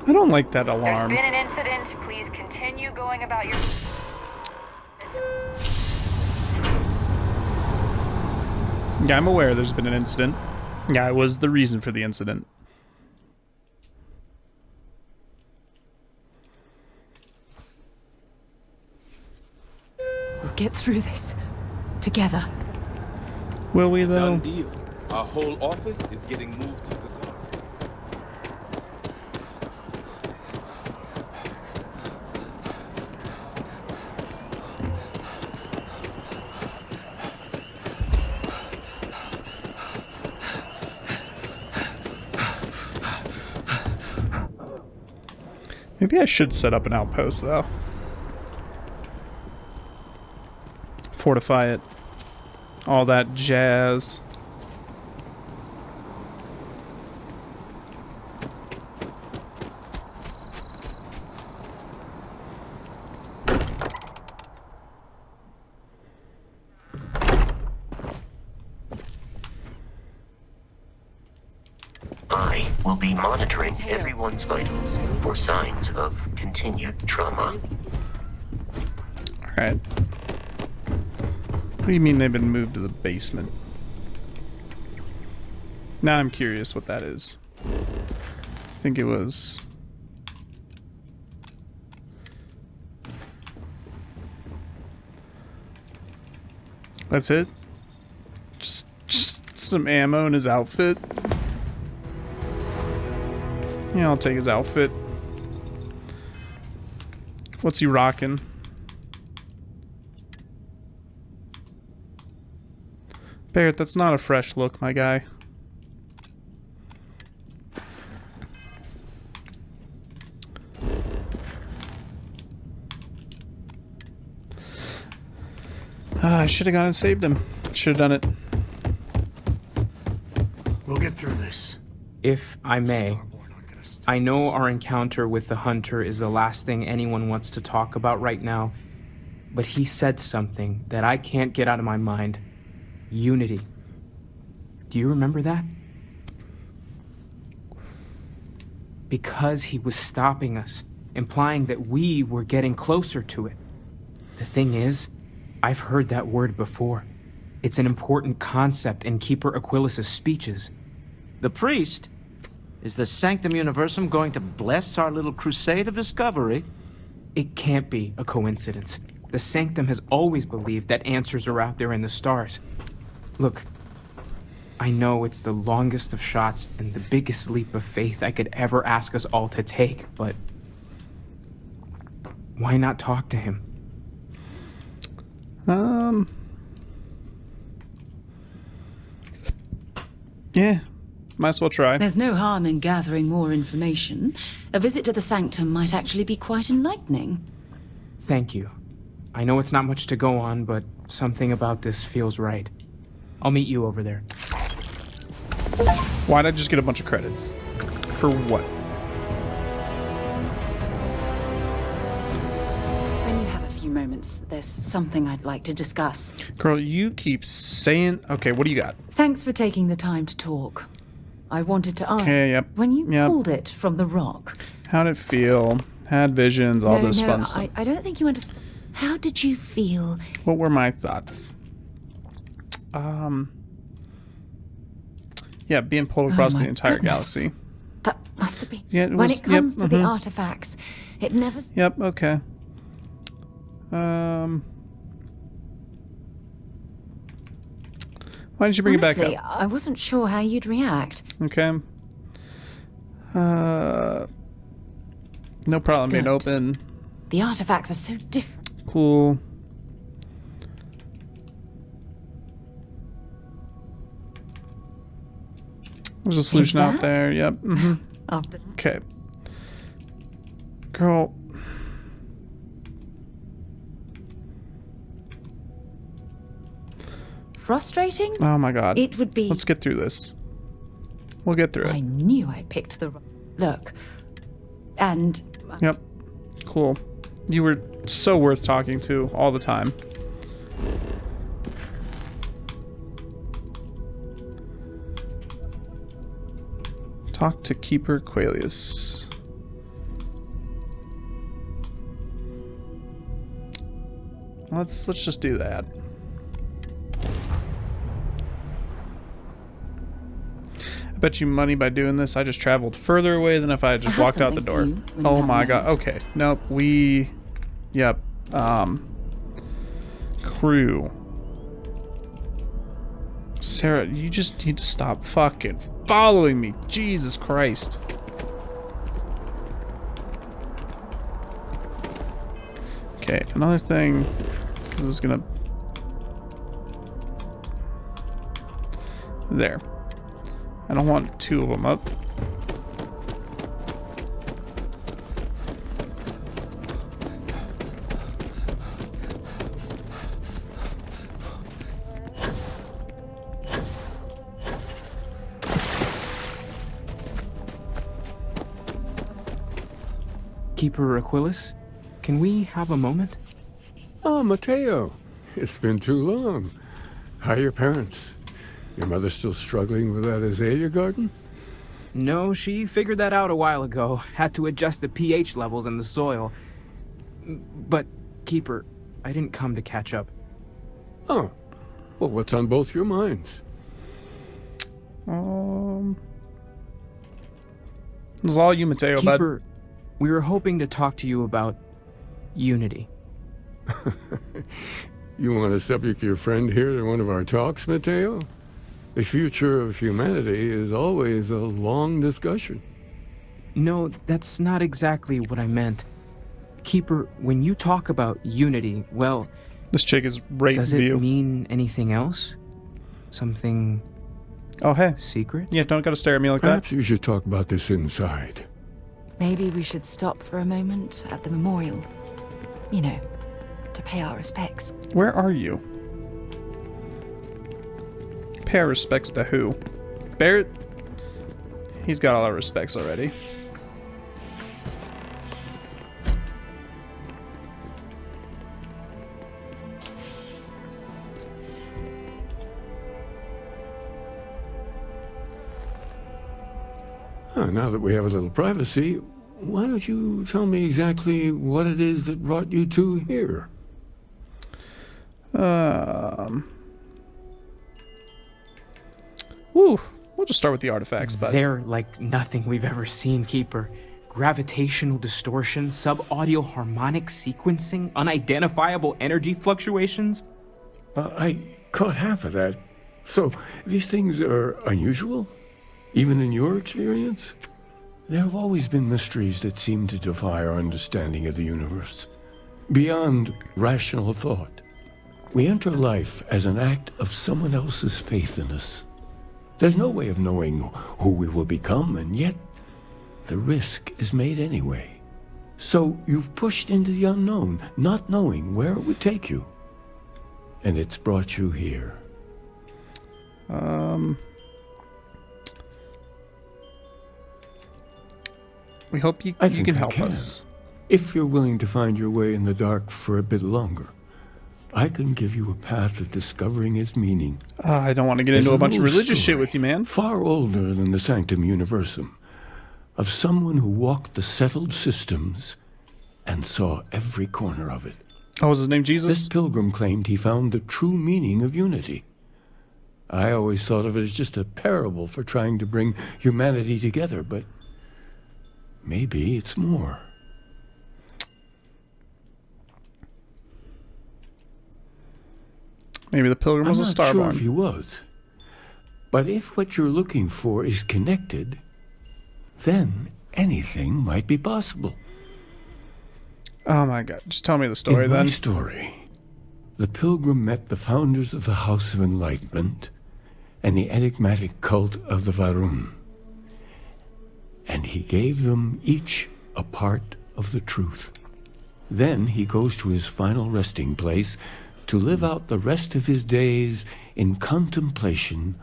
I don't like that There's alarm. been an incident. Please continue going about your... Yeah, I'm aware there's been an incident. Yeah, it was the reason for the incident. We'll get through this. Together. Will we, though? Done deal. Our whole office is getting moved to the guard. Maybe I should set up an outpost, though. Fortify it. All that jazz. I will be monitoring everyone's vitals for signs of continued trauma. Alright. What do you mean they've been moved to the basement? Now I'm curious what that is. I think it was... That's it? Just some ammo in his outfit? Yeah, I'll take his outfit. What's he rocking? Barrett, that's not a fresh look, my guy. I should have gone and saved him. Should have done it. We'll get through this. If I may, I know our encounter with the Hunter is the last thing anyone wants to talk about right now, but he said something that I can't get out of my mind. Unity. Do you remember that? Because he was stopping us, implying that we were getting closer to it. The thing is, I've heard that word before. It's an important concept in Keeper Aquilas's speeches. The priest? Is the Sanctum Universum going to bless our little crusade of discovery? It can't be a coincidence. The Sanctum has always believed that answers are out there in the stars. Look, I know it's the longest of shots and the biggest leap of faith I could ever ask us all to take, but why not talk to him? Yeah, might as well try. There's no harm in gathering more information. A visit to the Sanctum might actually be quite enlightening. Thank you. I know it's not much to go on, but something about this feels right. I'll meet you over there. Why'd I just get a bunch of credits? For what? When you have a few moments, there's something I'd like to discuss. Girl, you keep saying... Okay, what do you got? Thanks for taking the time to talk. I wanted to ask, Okay, yep. when you pulled it from the rock... How'd it feel? Had visions, all this fun No, stuff. I don't think you understand. How did you feel? What were my thoughts? Yeah, being pulled across the entire galaxy. That must have been... Yeah, when it comes to the artifacts, it never... Yep, okay. Why didn't you bring Honestly, it back up? I wasn't sure how you'd react. Okay. No problem being open. The artifacts are so different. Cool. There's a solution out there. Yep. After. Okay. Girl. Frustrating? Oh my god. It would be... Let's get through this. We'll get through I it. knew I picked the... Look. And... Yep. Cool. You were so worth talking to all the time. Talk to Keeper Qualius. Let's just do that. I bet you money by doing this. I just traveled further away than if I had just walked out the door. Oh my god. Okay. Nope. Yep. Crew. Sarah, you just need to stop fucking following me. Jesus Christ. Okay, another thing. This is gonna... There. I don't want two of them up. Keeper Aquilas, can we have a moment? Oh, Mateo. It's been too long. How are your parents? Your mother still struggling with that azalea garden? No, she figured that out a while ago. Had to adjust the pH levels in the soil. But, Keeper, I didn't come to catch up. Oh. Well, what's on both your minds? This is all you, Mateo, Keeper, bud. We were hoping to talk to you about Unity. You want to subject your friend here to one of our talks, Mateo? The future of humanity is always a long discussion. No, that's not exactly what I meant. Keeper, when you talk about Unity, well... This chick is right does in it view. mean anything else? Something... Oh, hey. Secret? Yeah, don't gotta stare at me like Perhaps you should talk about this inside. Maybe we should stop for a moment at the memorial. You know, to pay our respects. that. Where are you? Pay our respects to who? Barrett? He's got all our respects already. Now that we have a little privacy, why don't you tell me exactly what it is that brought you two here? Woo. We'll just start with the artifacts, but They're like nothing we've ever seen, Keeper. Gravitational distortion, sub-audio harmonic sequencing, unidentifiable energy fluctuations. I caught half of that. So, these things are unusual? Even in your experience? There have always been mysteries that seem to defy our understanding of the universe. Beyond rational thought. We enter life as an act of someone else's faith in us. There's no way of knowing who we will become, and yet the risk is made anyway. So you've pushed into the unknown, not knowing where it would take you. And it's brought you here. We hope you can help us. If you're willing to find your way in the dark for a bit longer, I can give you a path to discovering its meaning. I don't want to get into a bunch of religious shit with you, man. Far older than the Sanctum Universum, of someone who walked the settled systems and saw every corner of it. Oh, was his name Jesus? This pilgrim claimed he found the true meaning of unity. I always thought of it as just a parable for trying to bring humanity together, but maybe it's more. Maybe the pilgrim was a Starborn. I'm not sure if he was. But if what you're looking for is connected, then anything might be possible. Oh my god, just tell me the story In then. my story, the pilgrim met the founders of the House of Enlightenment and the enigmatic cult of the Varun. And he gave them each a part of the truth. Then he goes to his final resting place to live out the rest of his days in contemplation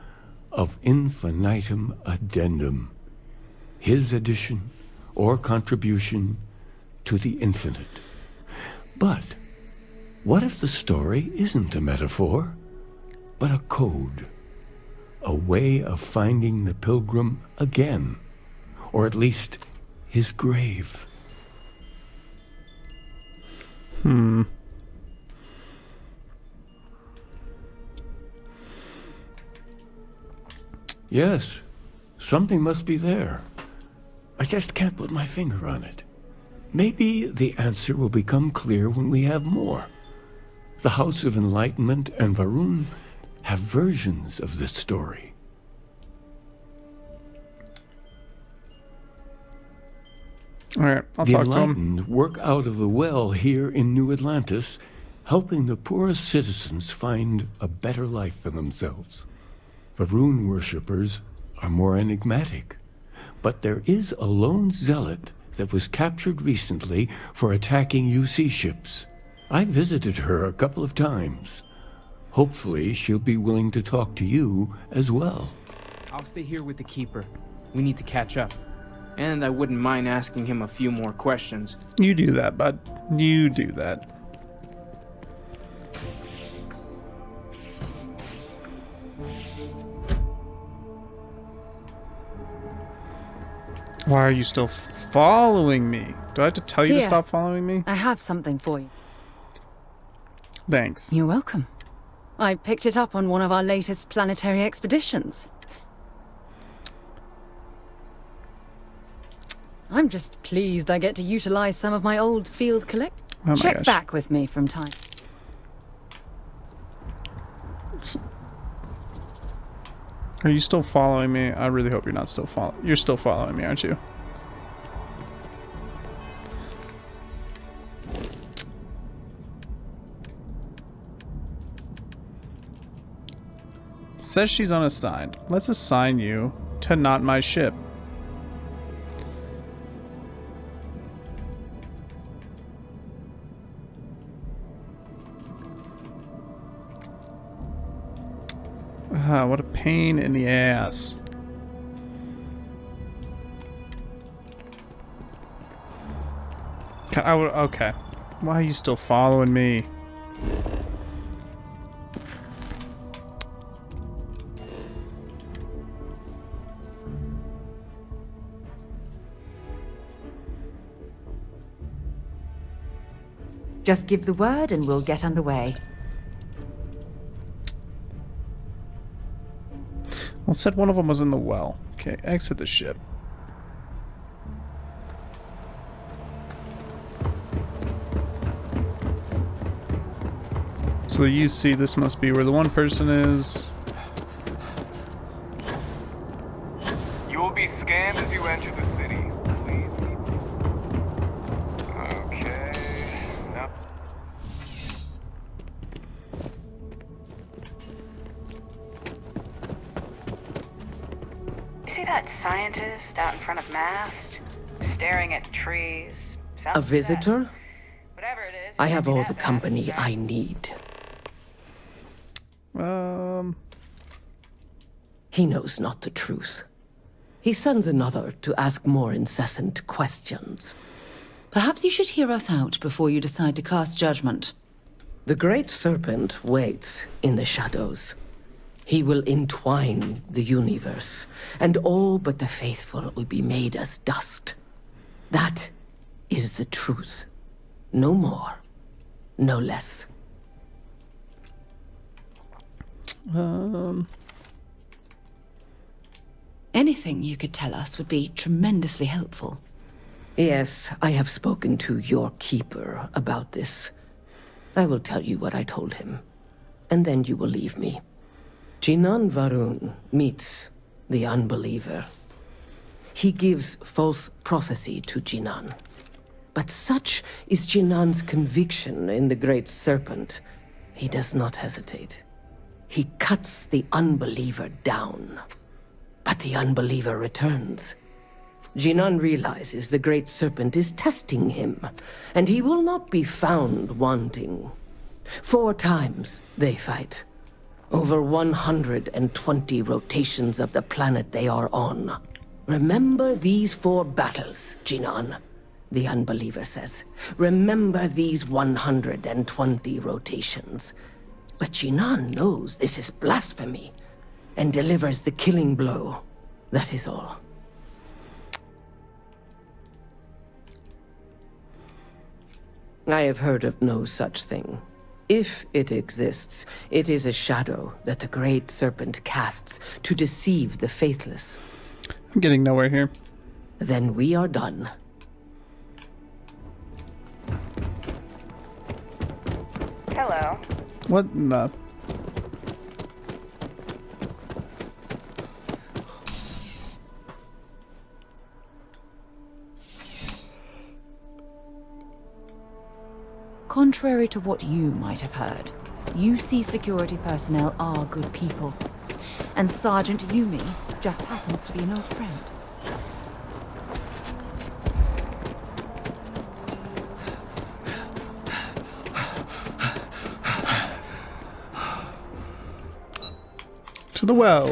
of infinitum addendum, his addition or contribution to the infinite. But what if the story isn't a metaphor, but a code, a way of finding the pilgrim again, or at least his grave? Yes, something must be there. I just can't put my finger on it. Maybe the answer will become clear when we have more. The House of Enlightenment and Varun have versions of this story. All right, I'll the talk to him. Enlightened work out of the well here in New Atlantis, helping the poorest citizens find a better life for themselves. Varun worshippers are more enigmatic, but there is a lone zealot that was captured recently for attacking UC ships. I visited her a couple of times. Hopefully she'll be willing to talk to you as well. I'll stay here with the Keeper. We need to catch up. And I wouldn't mind asking him a few more questions. You do that, bud. You do that. Why are you still following me? Do I have to tell you to Here. stop following me? I have something for you. Thanks. You're welcome. I picked it up on one of our latest planetary expeditions. I'm just pleased I get to utilize some of my old field collect. Oh my Check gosh. back with me from time. Are you still following me? I really hope you're not still following. You're still following me, aren't you? Says she's unassigned. Let's assign you to not my ship. What a pain in the ass. Okay. Why are you still following me? Just give the word and we'll get underway. Well, it said one of them was in the well. Okay, exit the ship. So you see, this must be where the one person is. You will be scanned as you enter the city. Please. Okay. Now. See that scientist out in front of mast, staring at trees? A visitor? I have all the company I need. He knows not the truth. He sends another to ask more incessant questions. Perhaps you should hear us out before you decide to cast judgment. The Great Serpent waits in the shadows. He will entwine the universe, and all but the faithful will be made as dust. That is the truth. No more, no less. Anything you could tell us would be tremendously helpful. Yes, I have spoken to your keeper about this. I will tell you what I told him, and then you will leave me. Jinan Varun meets the unbeliever. He gives false prophecy to Jinan. But such is Jinan's conviction in the Great Serpent, he does not hesitate. He cuts the unbeliever down. But the unbeliever returns. Jinan realizes the Great Serpent is testing him, and he will not be found wanting. 4 times they fight. Over 120 rotations of the planet they are on. Remember these 4 battles, Jinan, the unbeliever says. Remember these 120 rotations. But Jinan knows this is blasphemy, and delivers the killing blow. That is all. I have heard of no such thing. If it exists, it is a shadow that the Great Serpent casts to deceive the faithless. I'm getting nowhere here. Then we are done. Hello. What in the... Contrary to what you might have heard, UC security personnel are good people. And Sergeant Yumi just happens to be an old friend. To the well.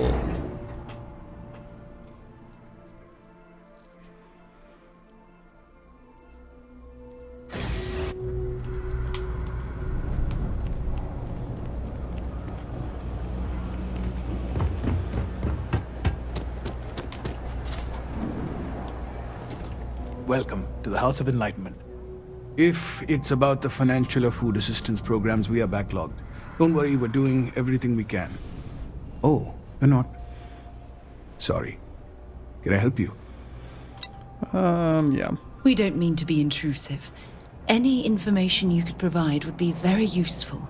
Welcome to the House of Enlightenment. If it's about the financial or food assistance programs, we are backlogged. Don't worry, we're doing everything we can. Oh, you're not? Sorry. Can I help you? Yeah. We don't mean to be intrusive. Any information you could provide would be very useful.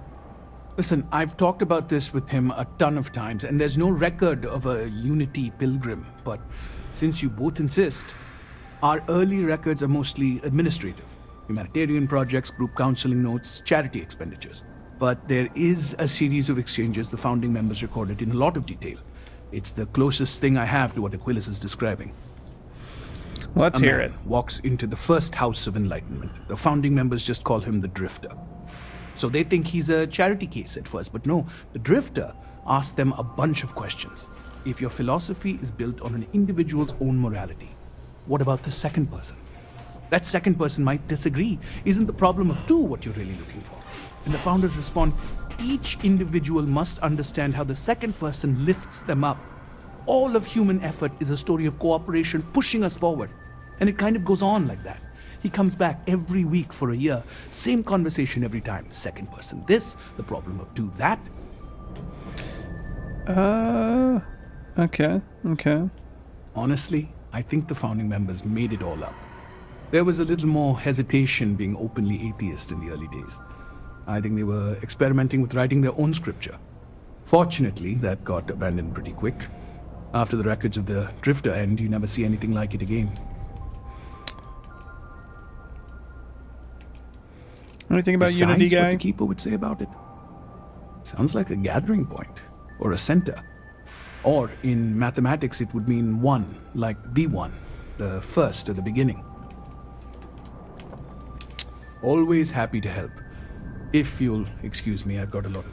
Listen, I've talked about this with him a ton of times, and there's no record of a Unity pilgrim. But since you both insist, our early records are mostly administrative. Humanitarian projects, group counseling notes, charity expenditures. But there is a series of exchanges the founding members recorded in a lot of detail. It's the closest thing I have to what Aquilus is describing. Let's hear it. Walks into the first House of Enlightenment. The founding members just call him the Drifter. So they think he's a charity case at first, but no, the Drifter Ask them a bunch of questions. If your philosophy is built on an individual's own morality, what about the second person? That second person might disagree. Isn't the problem of two what you're really looking for? And the founders respond, each individual must understand how the second person lifts them up. All of human effort is a story of cooperation pushing us forward. And it kind of goes on like that. He comes back every week for a year. Same conversation every time. Second person this, the problem of two that. Okay. Honestly, I think the founding members made it all up. There was a little more hesitation being openly atheist in the early days. I think they were experimenting with writing their own scripture. Fortunately, that got abandoned pretty quick. After the records of the Drifter end, you never see anything like it again. Anything about Unity, guy? What the Keeper would say about it? Sounds like a gathering point, or a center. Or, in mathematics, it would mean one, like the one, the first or the beginning. Always happy to help. If you'll excuse me, I've got a lot of...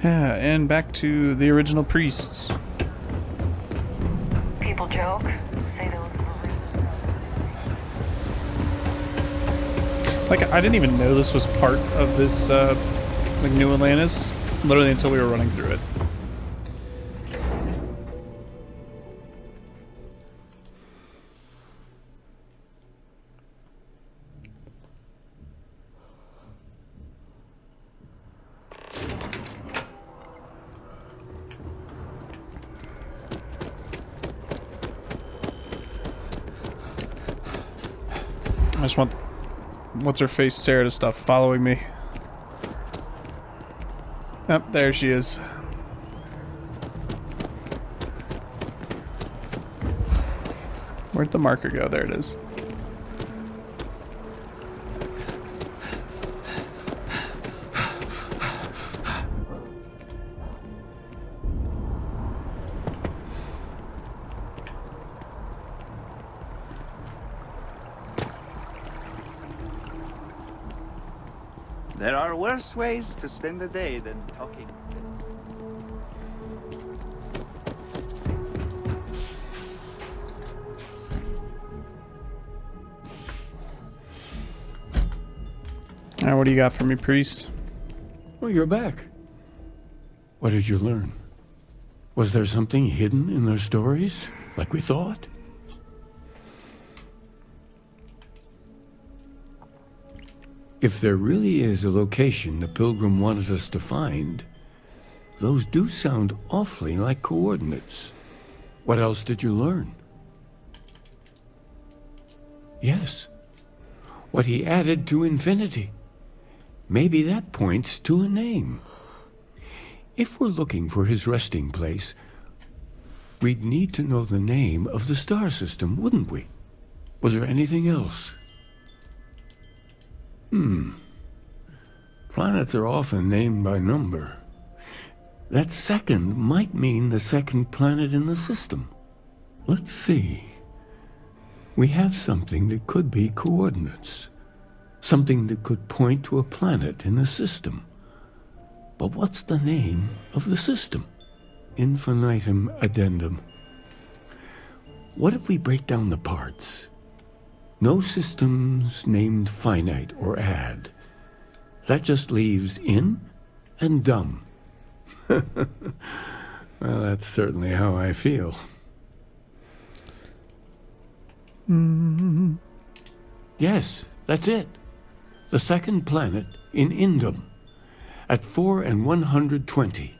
Yeah, and back to the original priests. People joke, say there was a Marine. Like, I didn't even know this was part of this, like, New Atlantis, literally until we were running through it. I just want what's-her-face Sarah to stop following me. Yep, there she is. Where'd the marker go? There it is. There are worse ways to spend the day than talking. Alright, what do you got for me, priest? Well, you're back. What did you learn? Was there something hidden in their stories, like we thought? If there really is a location the Pilgrim wanted us to find, those do sound awfully like coordinates. What else did you learn? Yes. What he added to infinity. Maybe that points to a name. If we're looking for his resting place, we'd need to know the name of the star system, wouldn't we? Was there anything else? Planets are often named by number. That second might mean the second planet in the system. Let's see. We have something that could be coordinates. Something that could point to a planet in the system. But what's the name of the system? Infinitum addendum. What if we break down the parts? No systems named finite or add. That just leaves in and dumb. Well, that's certainly how I feel. Yes, that's it. The second planet in Indum. At 4 and 120.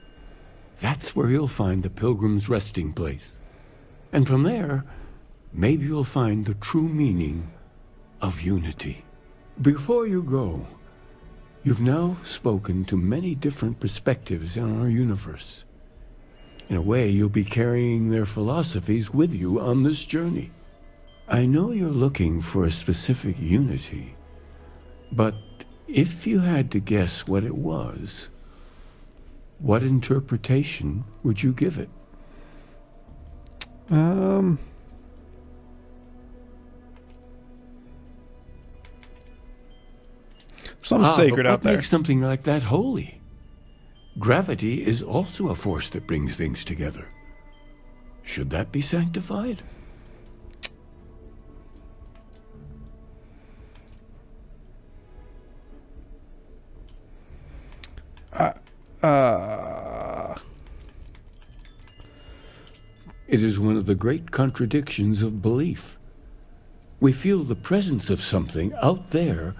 That's where you'll find the Pilgrim's resting place. And from there, maybe you'll find the true meaning of unity. Before you go, you've now spoken to many different perspectives in our universe. In a way, you'll be carrying their philosophies with you on this journey. I know you're looking for a specific unity, but if you had to guess what it was, what interpretation would you give it? Something sacred but out there. What makes something like that holy? gravity is also a force that brings things together. Should that be sanctified? It is one of the great contradictions of belief. We feel the presence of something out there,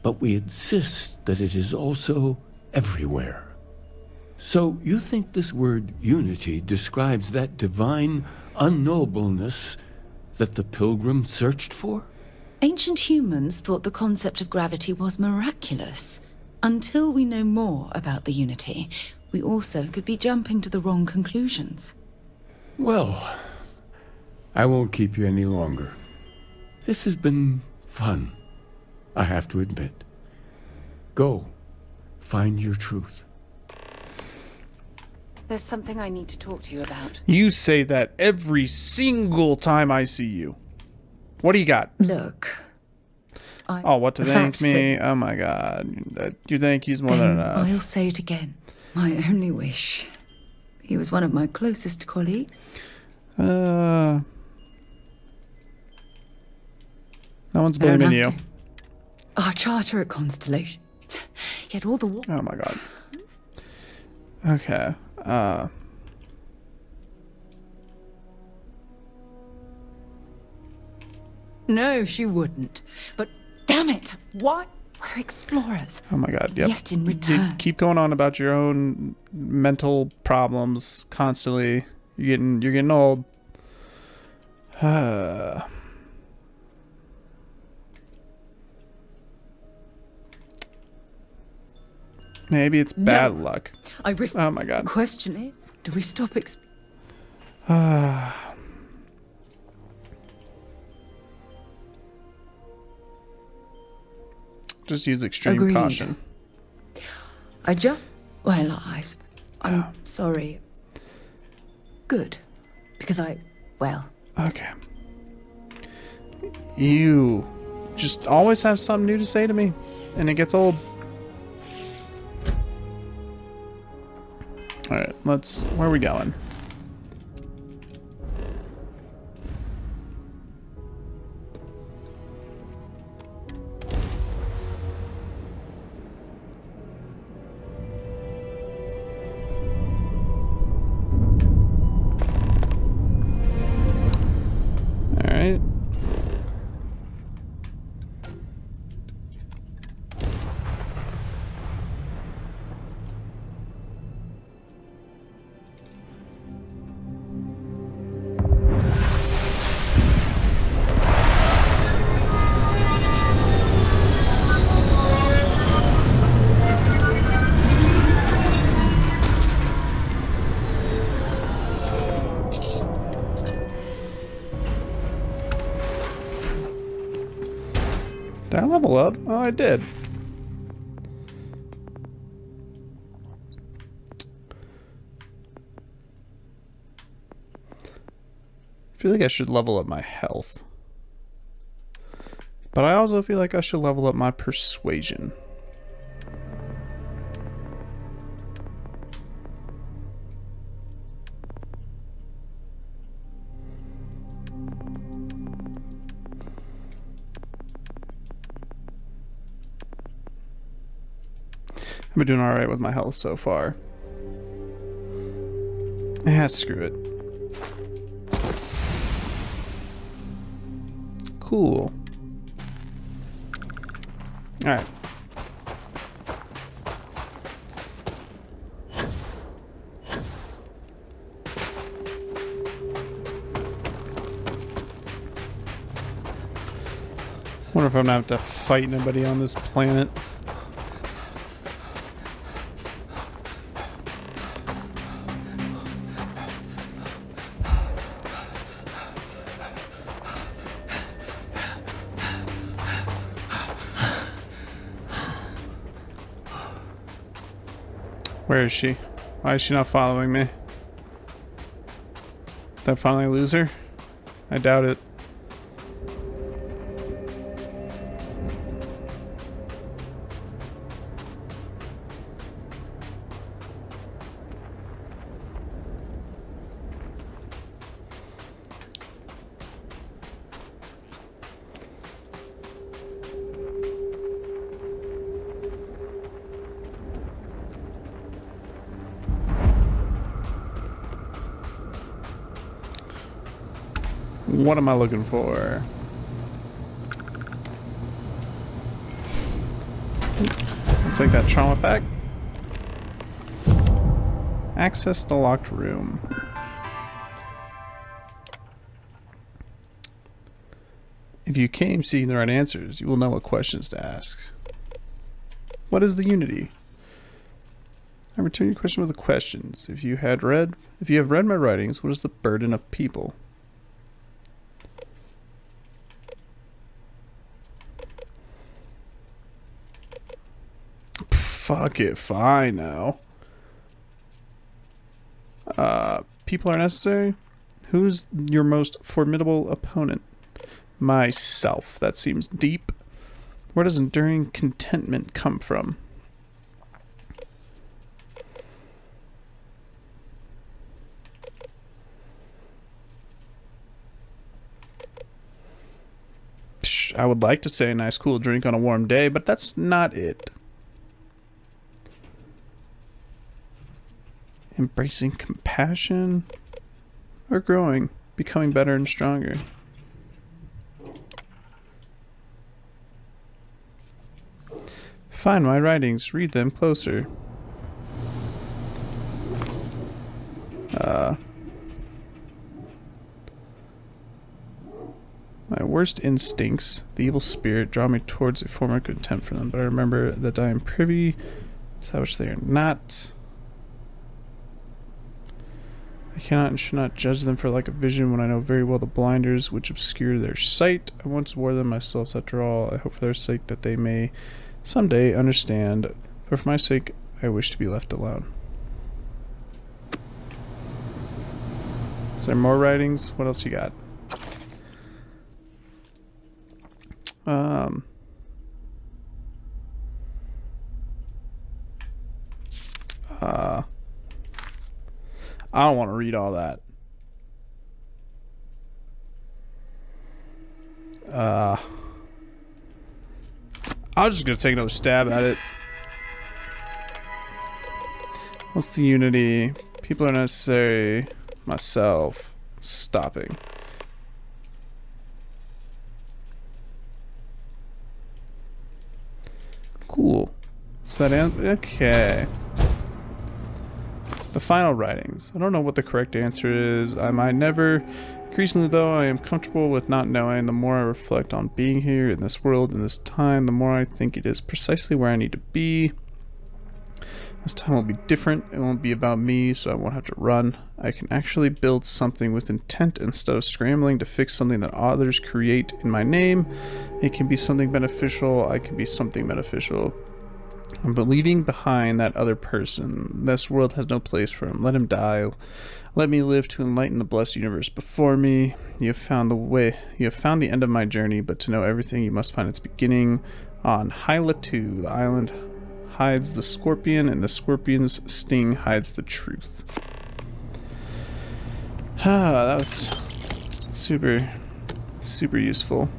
but we insist that it is also everywhere. So you think this word unity describes that divine unknowableness that the pilgrim searched for? Ancient humans thought the concept of gravity was miraculous. Until we know more about the unity, we also could be jumping to the wrong conclusions. Well, I won't keep you any longer. This has been fun, I have to admit. Go, find your truth. There's something I need to talk to you about. You say that every single time I see you. What do you got? Look. Oh, what to thank me? Oh my god. Your thank you's more than enough. I'll say it again. My only wish. He was one of my closest colleagues. No one's blaming you. Our charter at Constellation. Yet all the oh my god. Okay. No, she wouldn't. But damn it, what? We're explorers. Oh my god, yep. Yet in return. You keep going on about your own mental problems constantly. You're getting old. Maybe it's bad luck. Oh my god. Question it. Do we stop Just use extreme Agreed. caution. I'm sorry. Good. Because Okay. You just always have something new to say to me, and it gets old. Alright, where are we going? Alright. Did I level up? Oh, I did. I feel like I should level up my health. But I also feel like I should level up my persuasion. I've been doing alright with my health so far. Screw it. Cool. Alright. Wonder if I'm gonna have to fight anybody on this planet. Where is she? Why is she not following me? Did I finally lose her? I doubt it. What am I looking for? I'll take that trauma pack. Access the locked room. If you came seeking the right answers, you will know what questions to ask. What is the Unity? I return your question with the questions. If you have read my writings, what is the burden of people? Fuck it, fine now. People are necessary? Who's your most formidable opponent? Myself. That seems deep. Where does enduring contentment come from? I would like to say a nice cool drink on a warm day, but that's not it. Embracing compassion or growing, becoming better and stronger. Find my writings, read them closer. My worst instincts, the evil spirit, draw me towards a form of contempt for them, but I remember that I am privy to that which they are not. I cannot and should not judge them for lack of vision when I know very well the blinders which obscure their sight. I once wore them myself, after all. I hope for their sake that they may someday understand, but for my sake, I wish to be left alone. Is there more writings? What else you got? I don't want to read all that. I was just gonna take another stab at it. What's the Unity? People are necessary. Myself. Stopping. Cool. So that okay. The final writings. I don't know what the correct answer is. I might never. Increasingly, though, I am comfortable with not knowing. The more I reflect on being here in this world, in this time, the more I think it is precisely where I need to be. This time will be different. It won't be about me, so I won't have to run. I can actually build something with intent instead of scrambling to fix something that others create in my name. It can be something beneficial. I can be something beneficial. But leaving behind that other person, this world has no place for him. Let him die. Let me live to enlighten the blessed universe before me. You have found the way. You have found the end of my journey, but to know everything, you must find its beginning. On Hyla-2, the island hides the scorpion, and the scorpion's sting hides the truth. That was super, super useful.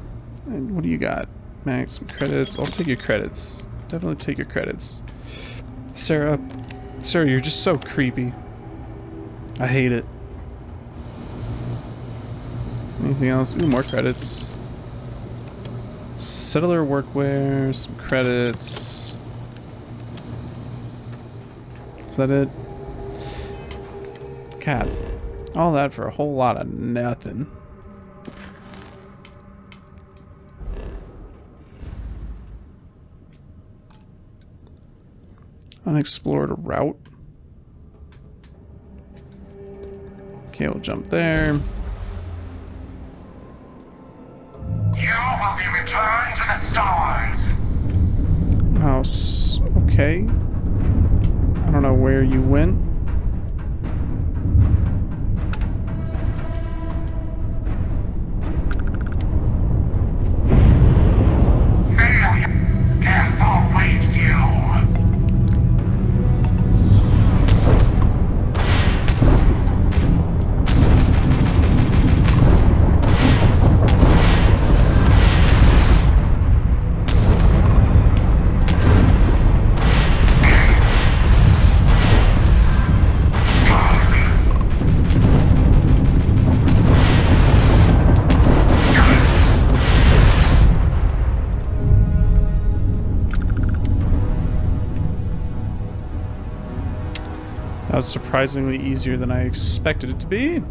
And what do you got? Max, some credits. I'll take your credits. Definitely take your credits. Sarah, you're just so creepy. I hate it. Anything else? Ooh, more credits. Settler workwear, some credits. Is that it? God, all that for a whole lot of nothing. Unexplored route. Okay, we'll jump there. You will be returned to the stars. House. Okay. I don't know where you went. Failure. Death awaits you. was surprisingly easier than I expected it to be.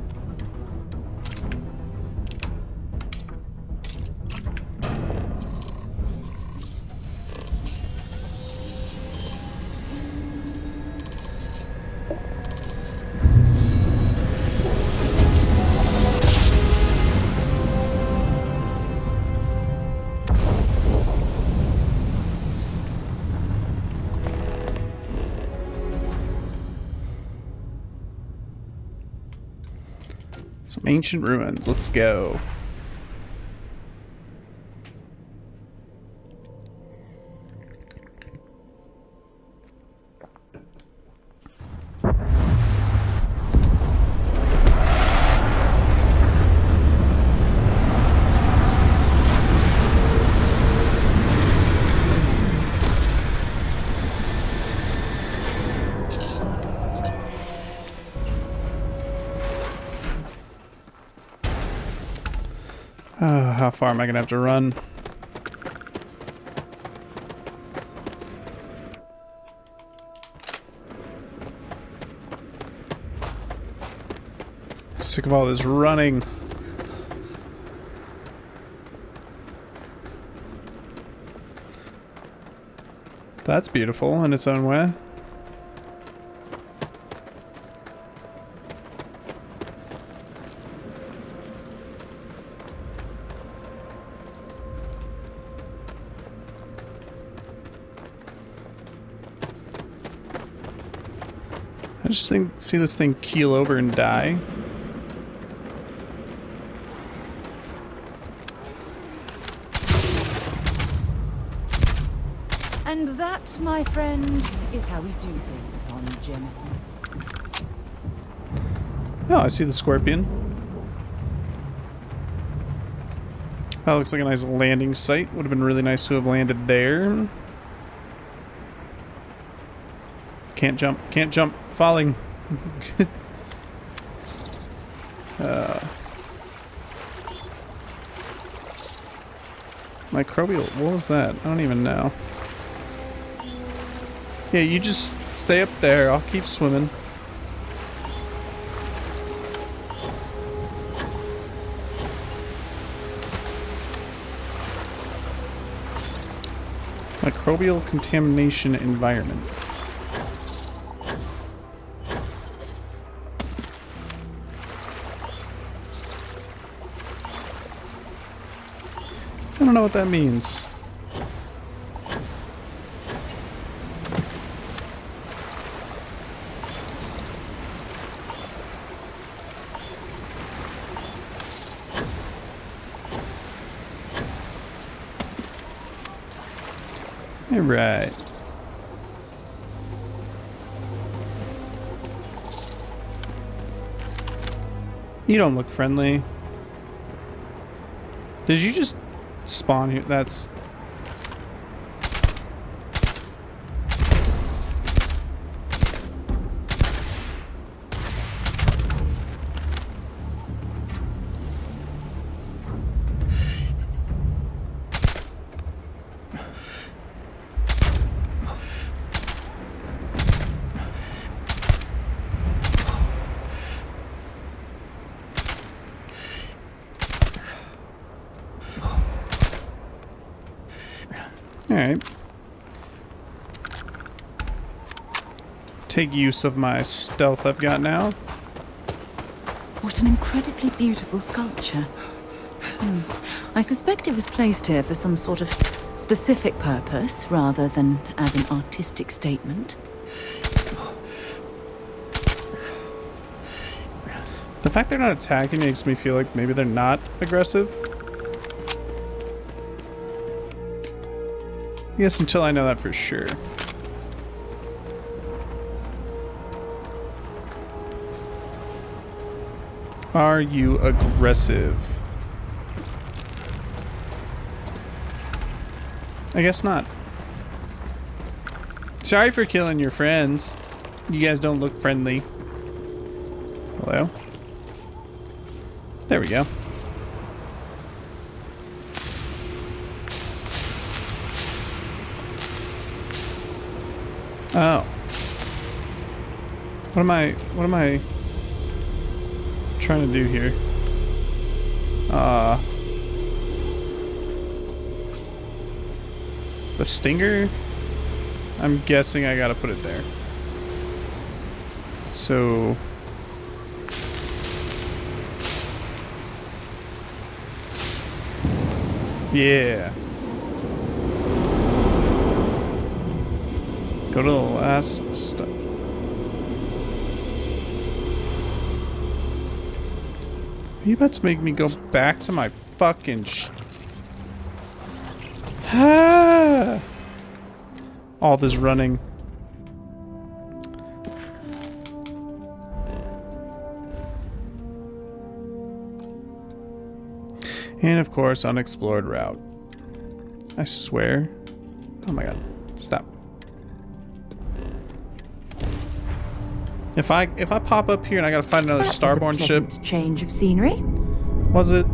Some ancient ruins. Let's go. How far am I gonna have to run? Sick of all this running. That's beautiful in its own way. I just see this thing keel over and die. And that, my friend, is how we do things on Jemison. Oh, I see the scorpion. That looks like a nice landing site. Would have been really nice to have landed there. Can't jump. Can't jump. Falling. Microbial. What was that? I don't even know. Yeah, you just stay up there. I'll keep swimming. Microbial contamination environment. I don't know what that means. All right. You don't look friendly. Did you just spawn here? That's... Alright. Take use of my stealth I've got now. What an incredibly beautiful sculpture. I suspect it was placed here for some sort of specific purpose, rather than as an artistic statement. The fact they're not attacking makes me feel like maybe they're not aggressive. I guess until I know that for sure. Are you aggressive? I guess not. Sorry for killing your friends. You guys don't look friendly. Hello? There we go. Oh. What What am I trying to do here? The stinger? I'm guessing I gotta put it there. So... yeah. Go to the last step. Are you about to make me go back to my fucking ah! All this running. And of course, unexplored route. I swear. Oh my god. Stop. If I pop up here and I gotta find another Starborn ship. That was a pleasant change of scenery. Was it?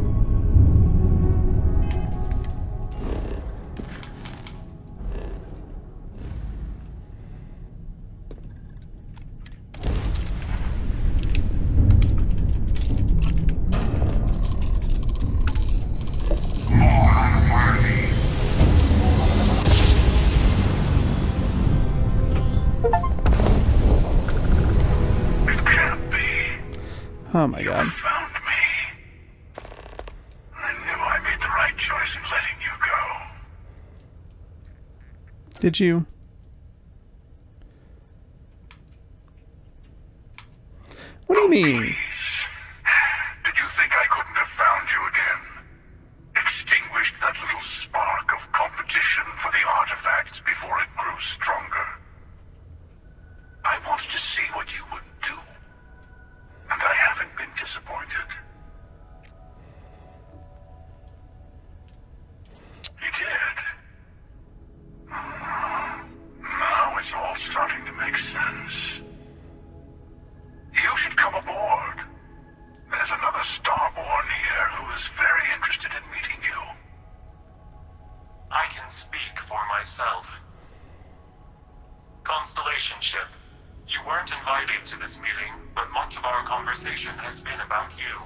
Oh my god. Found me. I knew I made the right choice in letting you go. Did you? What do you mean? Did you think I couldn't have found you again? Extinguished that little spark of competition for the artifacts before it grew stronger. I wanted to see what you would do. And I haven't been disappointed. You did. Now it's all starting to make sense. You should come aboard. There's another Starborn here who is very interested in meeting you. I can speak for myself. Constellation ship. You weren't invited to this meeting, but much of our conversation has been about you.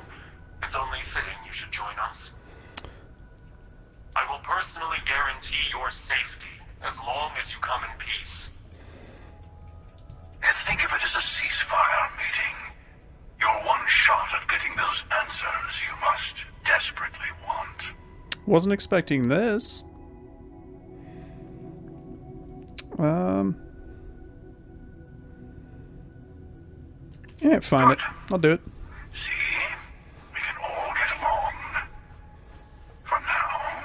It's only fitting you should join us. I will personally guarantee your safety as long as you come in peace. And think of it as a ceasefire meeting. Your one shot at getting those answers you must desperately want. Wasn't expecting this. Yeah, find it. I'll do it. See? We can all get along. For now.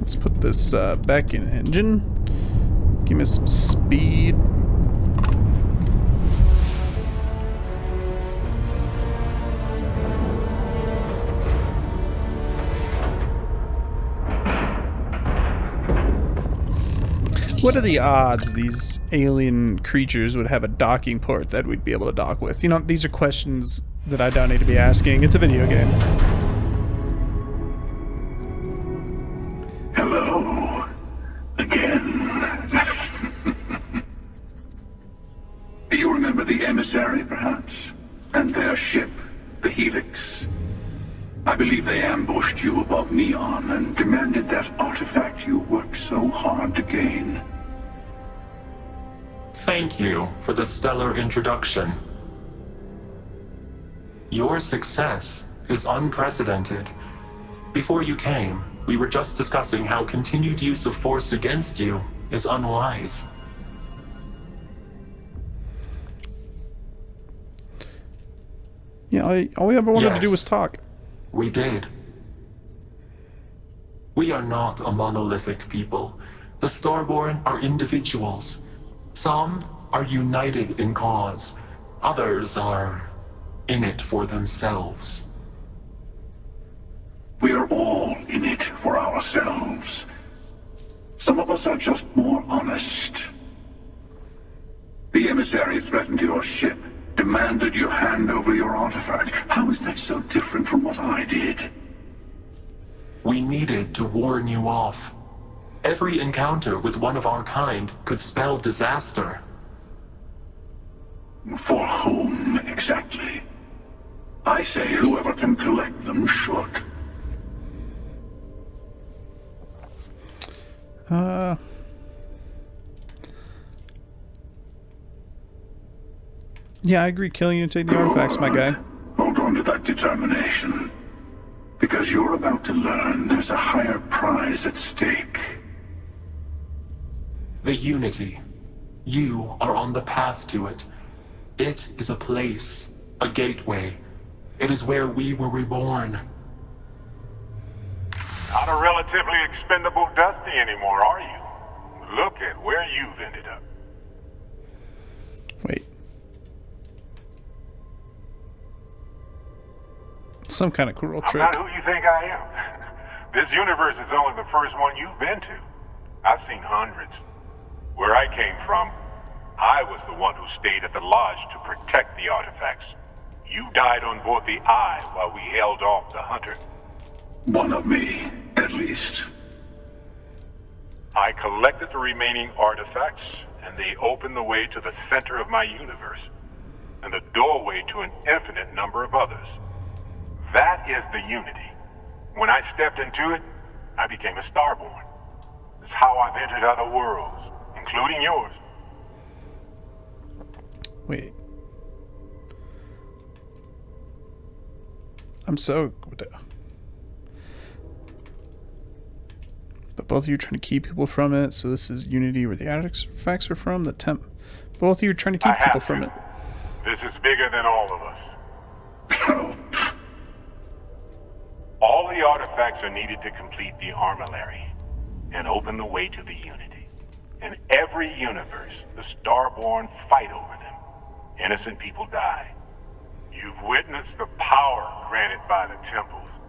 Let's put this back in engine. Give me some speed. What are the odds these alien creatures would have a docking port that we'd be able to dock with? You know, these are questions that I don't need to be asking. It's a video game. Hello. Again. You remember the emissary, perhaps? And their ship, the Helix? I believe they ambushed you above Neon and demanded that artifact you worked so hard to gain. Thank you for the stellar introduction. Your success is unprecedented. Before you came, we were just discussing how continued use of force against you is unwise. Yeah, all we ever wanted to do was talk. We did. We are not a monolithic people. The Starborn are individuals. Some are united in cause. Others are in it for themselves. We are all in it for ourselves. Some of us are just more honest. The emissary threatened your ship, demanded you hand over your artifact. How is that so different from what I did? We needed to warn you off. Every encounter with one of our kind could spell disaster. For whom, exactly? I say whoever can collect them should. Yeah, I agree. Killing you and take the artifacts, my guy. Hold on to that determination. Because you're about to learn there's a higher prize at stake. The Unity. You are on the path to it. It is a place, a gateway. It is where we were reborn. Not a relatively expendable Dusty anymore, are you? Look at where you've ended up. Wait. Some kind of cruel trick. I'm not who you think I am. This universe is only the first one you've been to. I've seen hundreds. Where I came from, I was the one who stayed at the lodge to protect the artifacts. You died on board the Eye while we held off the Hunter. One of me, at least. I collected the remaining artifacts, and they opened the way to the center of my universe, and the doorway to an infinite number of others. That is the Unity. When I stepped into it, I became a Starborn. It's how I've entered other worlds, including yours. Wait. I'm so... But both of you are trying to keep people from it, so this is Unity where the artifacts are from, the temp. Both of you are trying to keep people from it. This is bigger than all of us. All the artifacts are needed to complete the Armillary and open the way to the Unity. In every universe, the Starborn fight over them. Innocent people die. You've witnessed the power granted by the temples,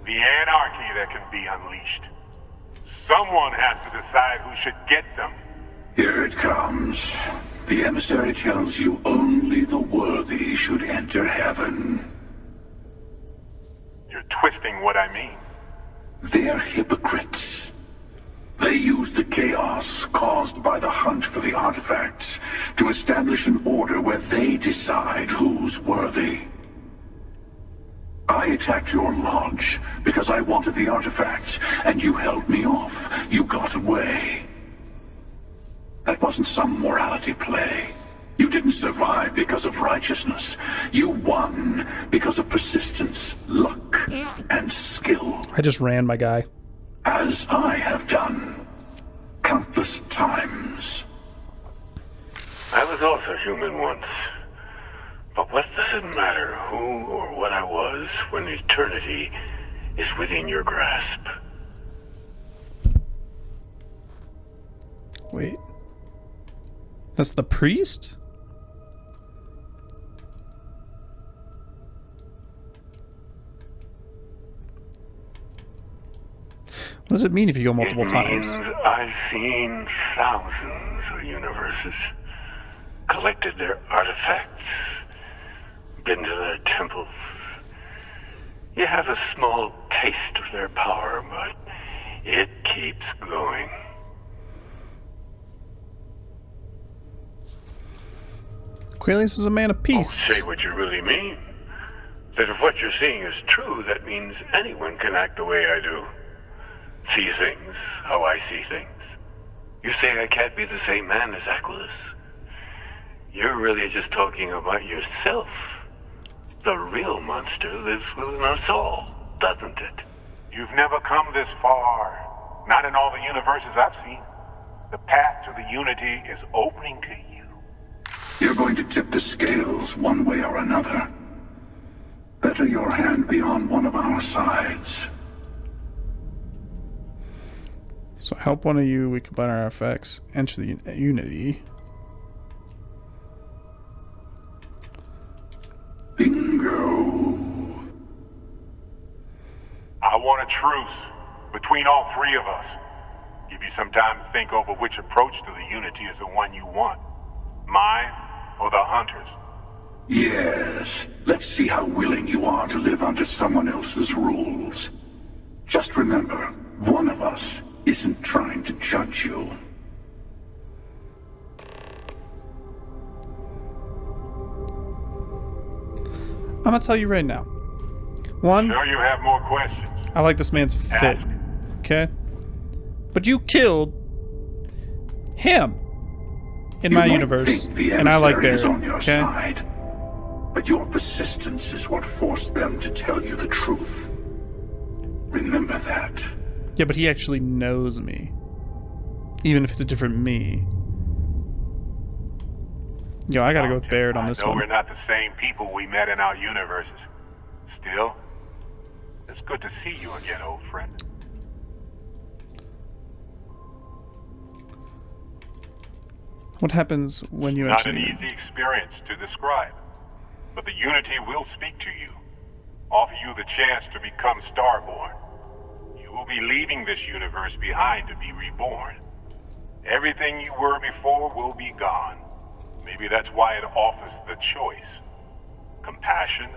the anarchy that can be unleashed. Someone has to decide who should get them. Here it comes. The emissary tells you only the worthy should enter heaven. You're twisting what I mean. They're hypocrites. They use the chaos caused by the hunt for the artifacts to establish an order where they decide who's worthy. I attacked your lodge because I wanted the artifacts, and you held me off. You got away. That wasn't some morality play. You didn't survive because of righteousness. You won because of persistence, luck, and skill. I just ran, my guy. As I have done countless times. I was also human once. But what does it matter who or what I was when eternity is within your grasp? Wait. That's the priest? What does it mean if you go multiple times? I've seen thousands of universes, collected their artifacts, been to their temples. You have a small taste of their power, but it keeps going. Quaelius is a man of peace. Say what you really mean. That if what you're seeing is true, that means anyone can act the way I do. See things how I see things. You say I can't be the same man as Aquilus. You're really just talking about yourself. The real monster lives within us all, doesn't it? You've never come this far. Not in all the universes I've seen. The path to the Unity is opening to you. You're going to tip the scales one way or another. Better your hand be on one of our sides. So help one of you, we combine our effects, enter the Unity. Bingo. I want a truce between all three of us. Give you some time to think over which approach to the Unity is the one you want. Mine or the Hunters? Yes. Let's see how willing you are to live under someone else's rules. Just remember, one of us isn't trying to judge you. I'm gonna tell you right now. One, Sure you have more questions. I like this man's fit. Ask. Okay? But you killed him in my universe. And I like Barry. Is on your okay? side, but your persistence is what forced them to tell you the truth. Remember that. Yeah, but he actually knows me. Even if it's a different me. Yo, I gotta go with Baird on this I know one. we're not the same people we met in our universes. Still, it's good to see you again, old friend. What happens when you Not actually... an easy experience to describe, but the Unity will speak to you, offer you the chance to become Starborn. You will be leaving this universe behind to be reborn. Everything you were before will be gone. Maybe that's why it offers the choice. Compassion?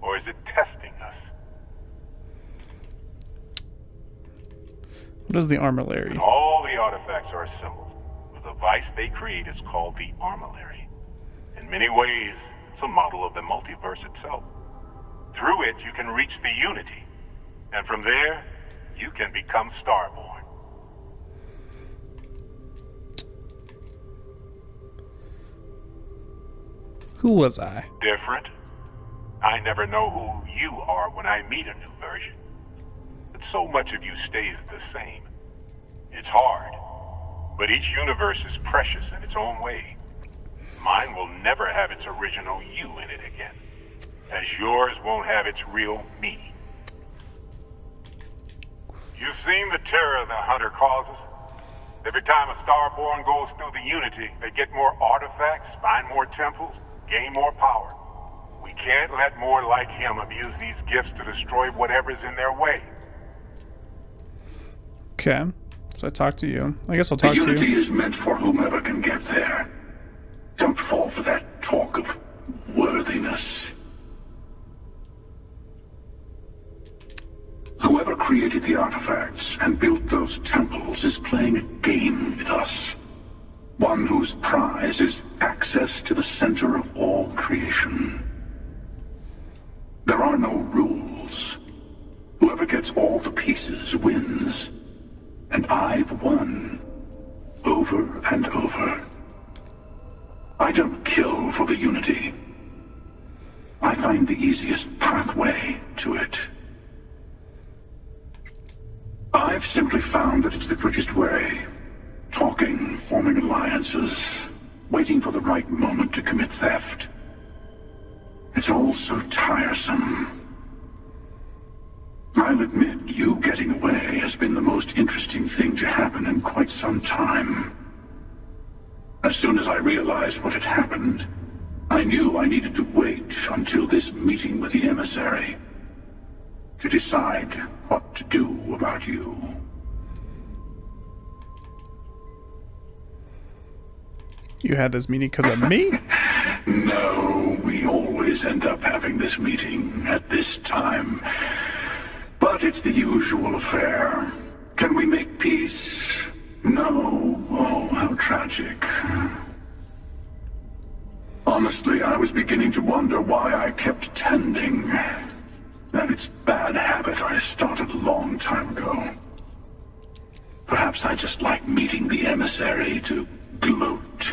Or is it testing us? What is the Armillary? And all the artifacts are assembled. The device they create is called the Armillary. In many ways, it's a model of the multiverse itself. Through it, you can reach the Unity. And from there, you can become Starborn. Who was I? Different? I never know who you are when I meet a new version. But so much of you stays the same. It's hard. But each universe is precious in its own way. Mine will never have its original you in it again. As yours won't have its real me. You've seen the terror the Hunter causes. Every time a Starborn goes through the Unity, they get more artifacts, find more temples, gain more power. We can't let more like him abuse these gifts to destroy whatever's in their way. Okay. So I talked to you. I guess I'll talk to you. The Unity is meant for whomever can get there. Don't fall for that talk of worthiness. Whoever created the artifacts and built those temples is playing a game with us. One whose prize is access to the center of all creation. There are no rules. Whoever gets all the pieces wins. And I've won. Over and over. I don't kill for the Unity. I find the easiest pathway to it. I've simply found that it's the quickest way. Talking, forming alliances, waiting for the right moment to commit theft. It's all so tiresome. I'll admit, you getting away has been the most interesting thing to happen in quite some time. As soon as I realized what had happened, I knew I needed to wait until this meeting with the emissary to decide what to do about you. You had this meeting because of me? No, we always end up having this meeting at this time. But it's the usual affair. Can we make peace? No. Oh, how tragic. Honestly, I was beginning to wonder why I kept attending. That it's bad habit I started a long time ago. Perhaps I just like meeting the emissary to gloat.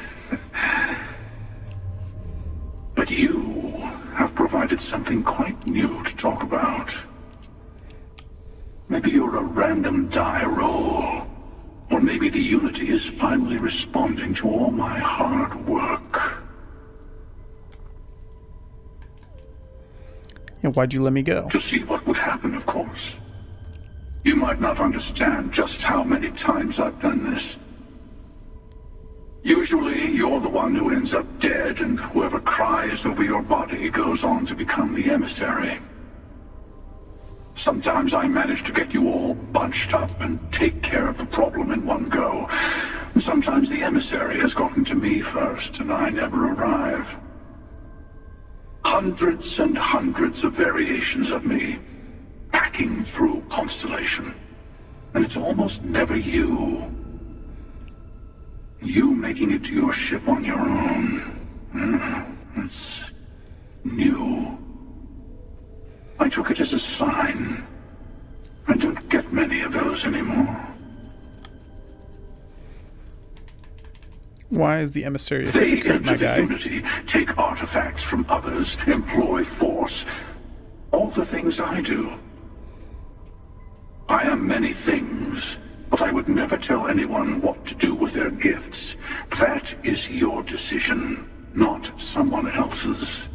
But you have provided something quite new to talk about. Maybe you're a random die roll. Or maybe the Unity is finally responding to all my hard work. And why'd you let me go? To see what would happen, of course. You might not understand just how many times I've done this. Usually, you're the one who ends up dead, and whoever cries over your body goes on to become the emissary. Sometimes I manage to get you all bunched up and take care of the problem in one go. Sometimes the emissary has gotten to me first, and I never arrive. Hundreds and hundreds of variations of me, hacking through Constellation. and it's almost never you. You making it to your ship on your own. It's new. I took it as a sign. I don't get many of those anymore. Why is the emissary a They hypocrite, my enter the guy? Unity, take artifacts from others, employ force. All the things I do. I am many things, but I would never tell anyone what to do with their gifts. That is your decision, not someone else's.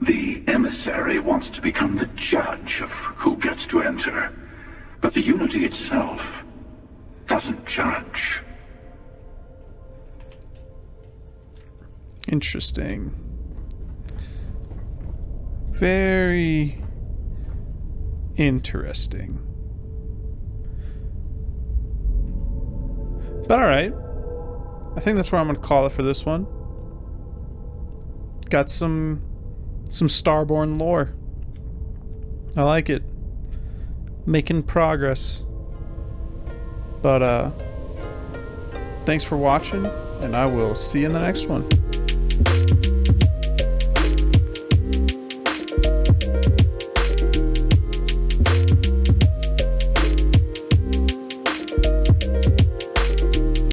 The emissary wants to become the judge of who gets to enter, but the Unity itself doesn't judge. Interesting. Very interesting. But alright. I think that's where I'm going to call it for this one. Got some Starborn lore. I like it. Making progress. But thanks for watching, and I will see you in the next one.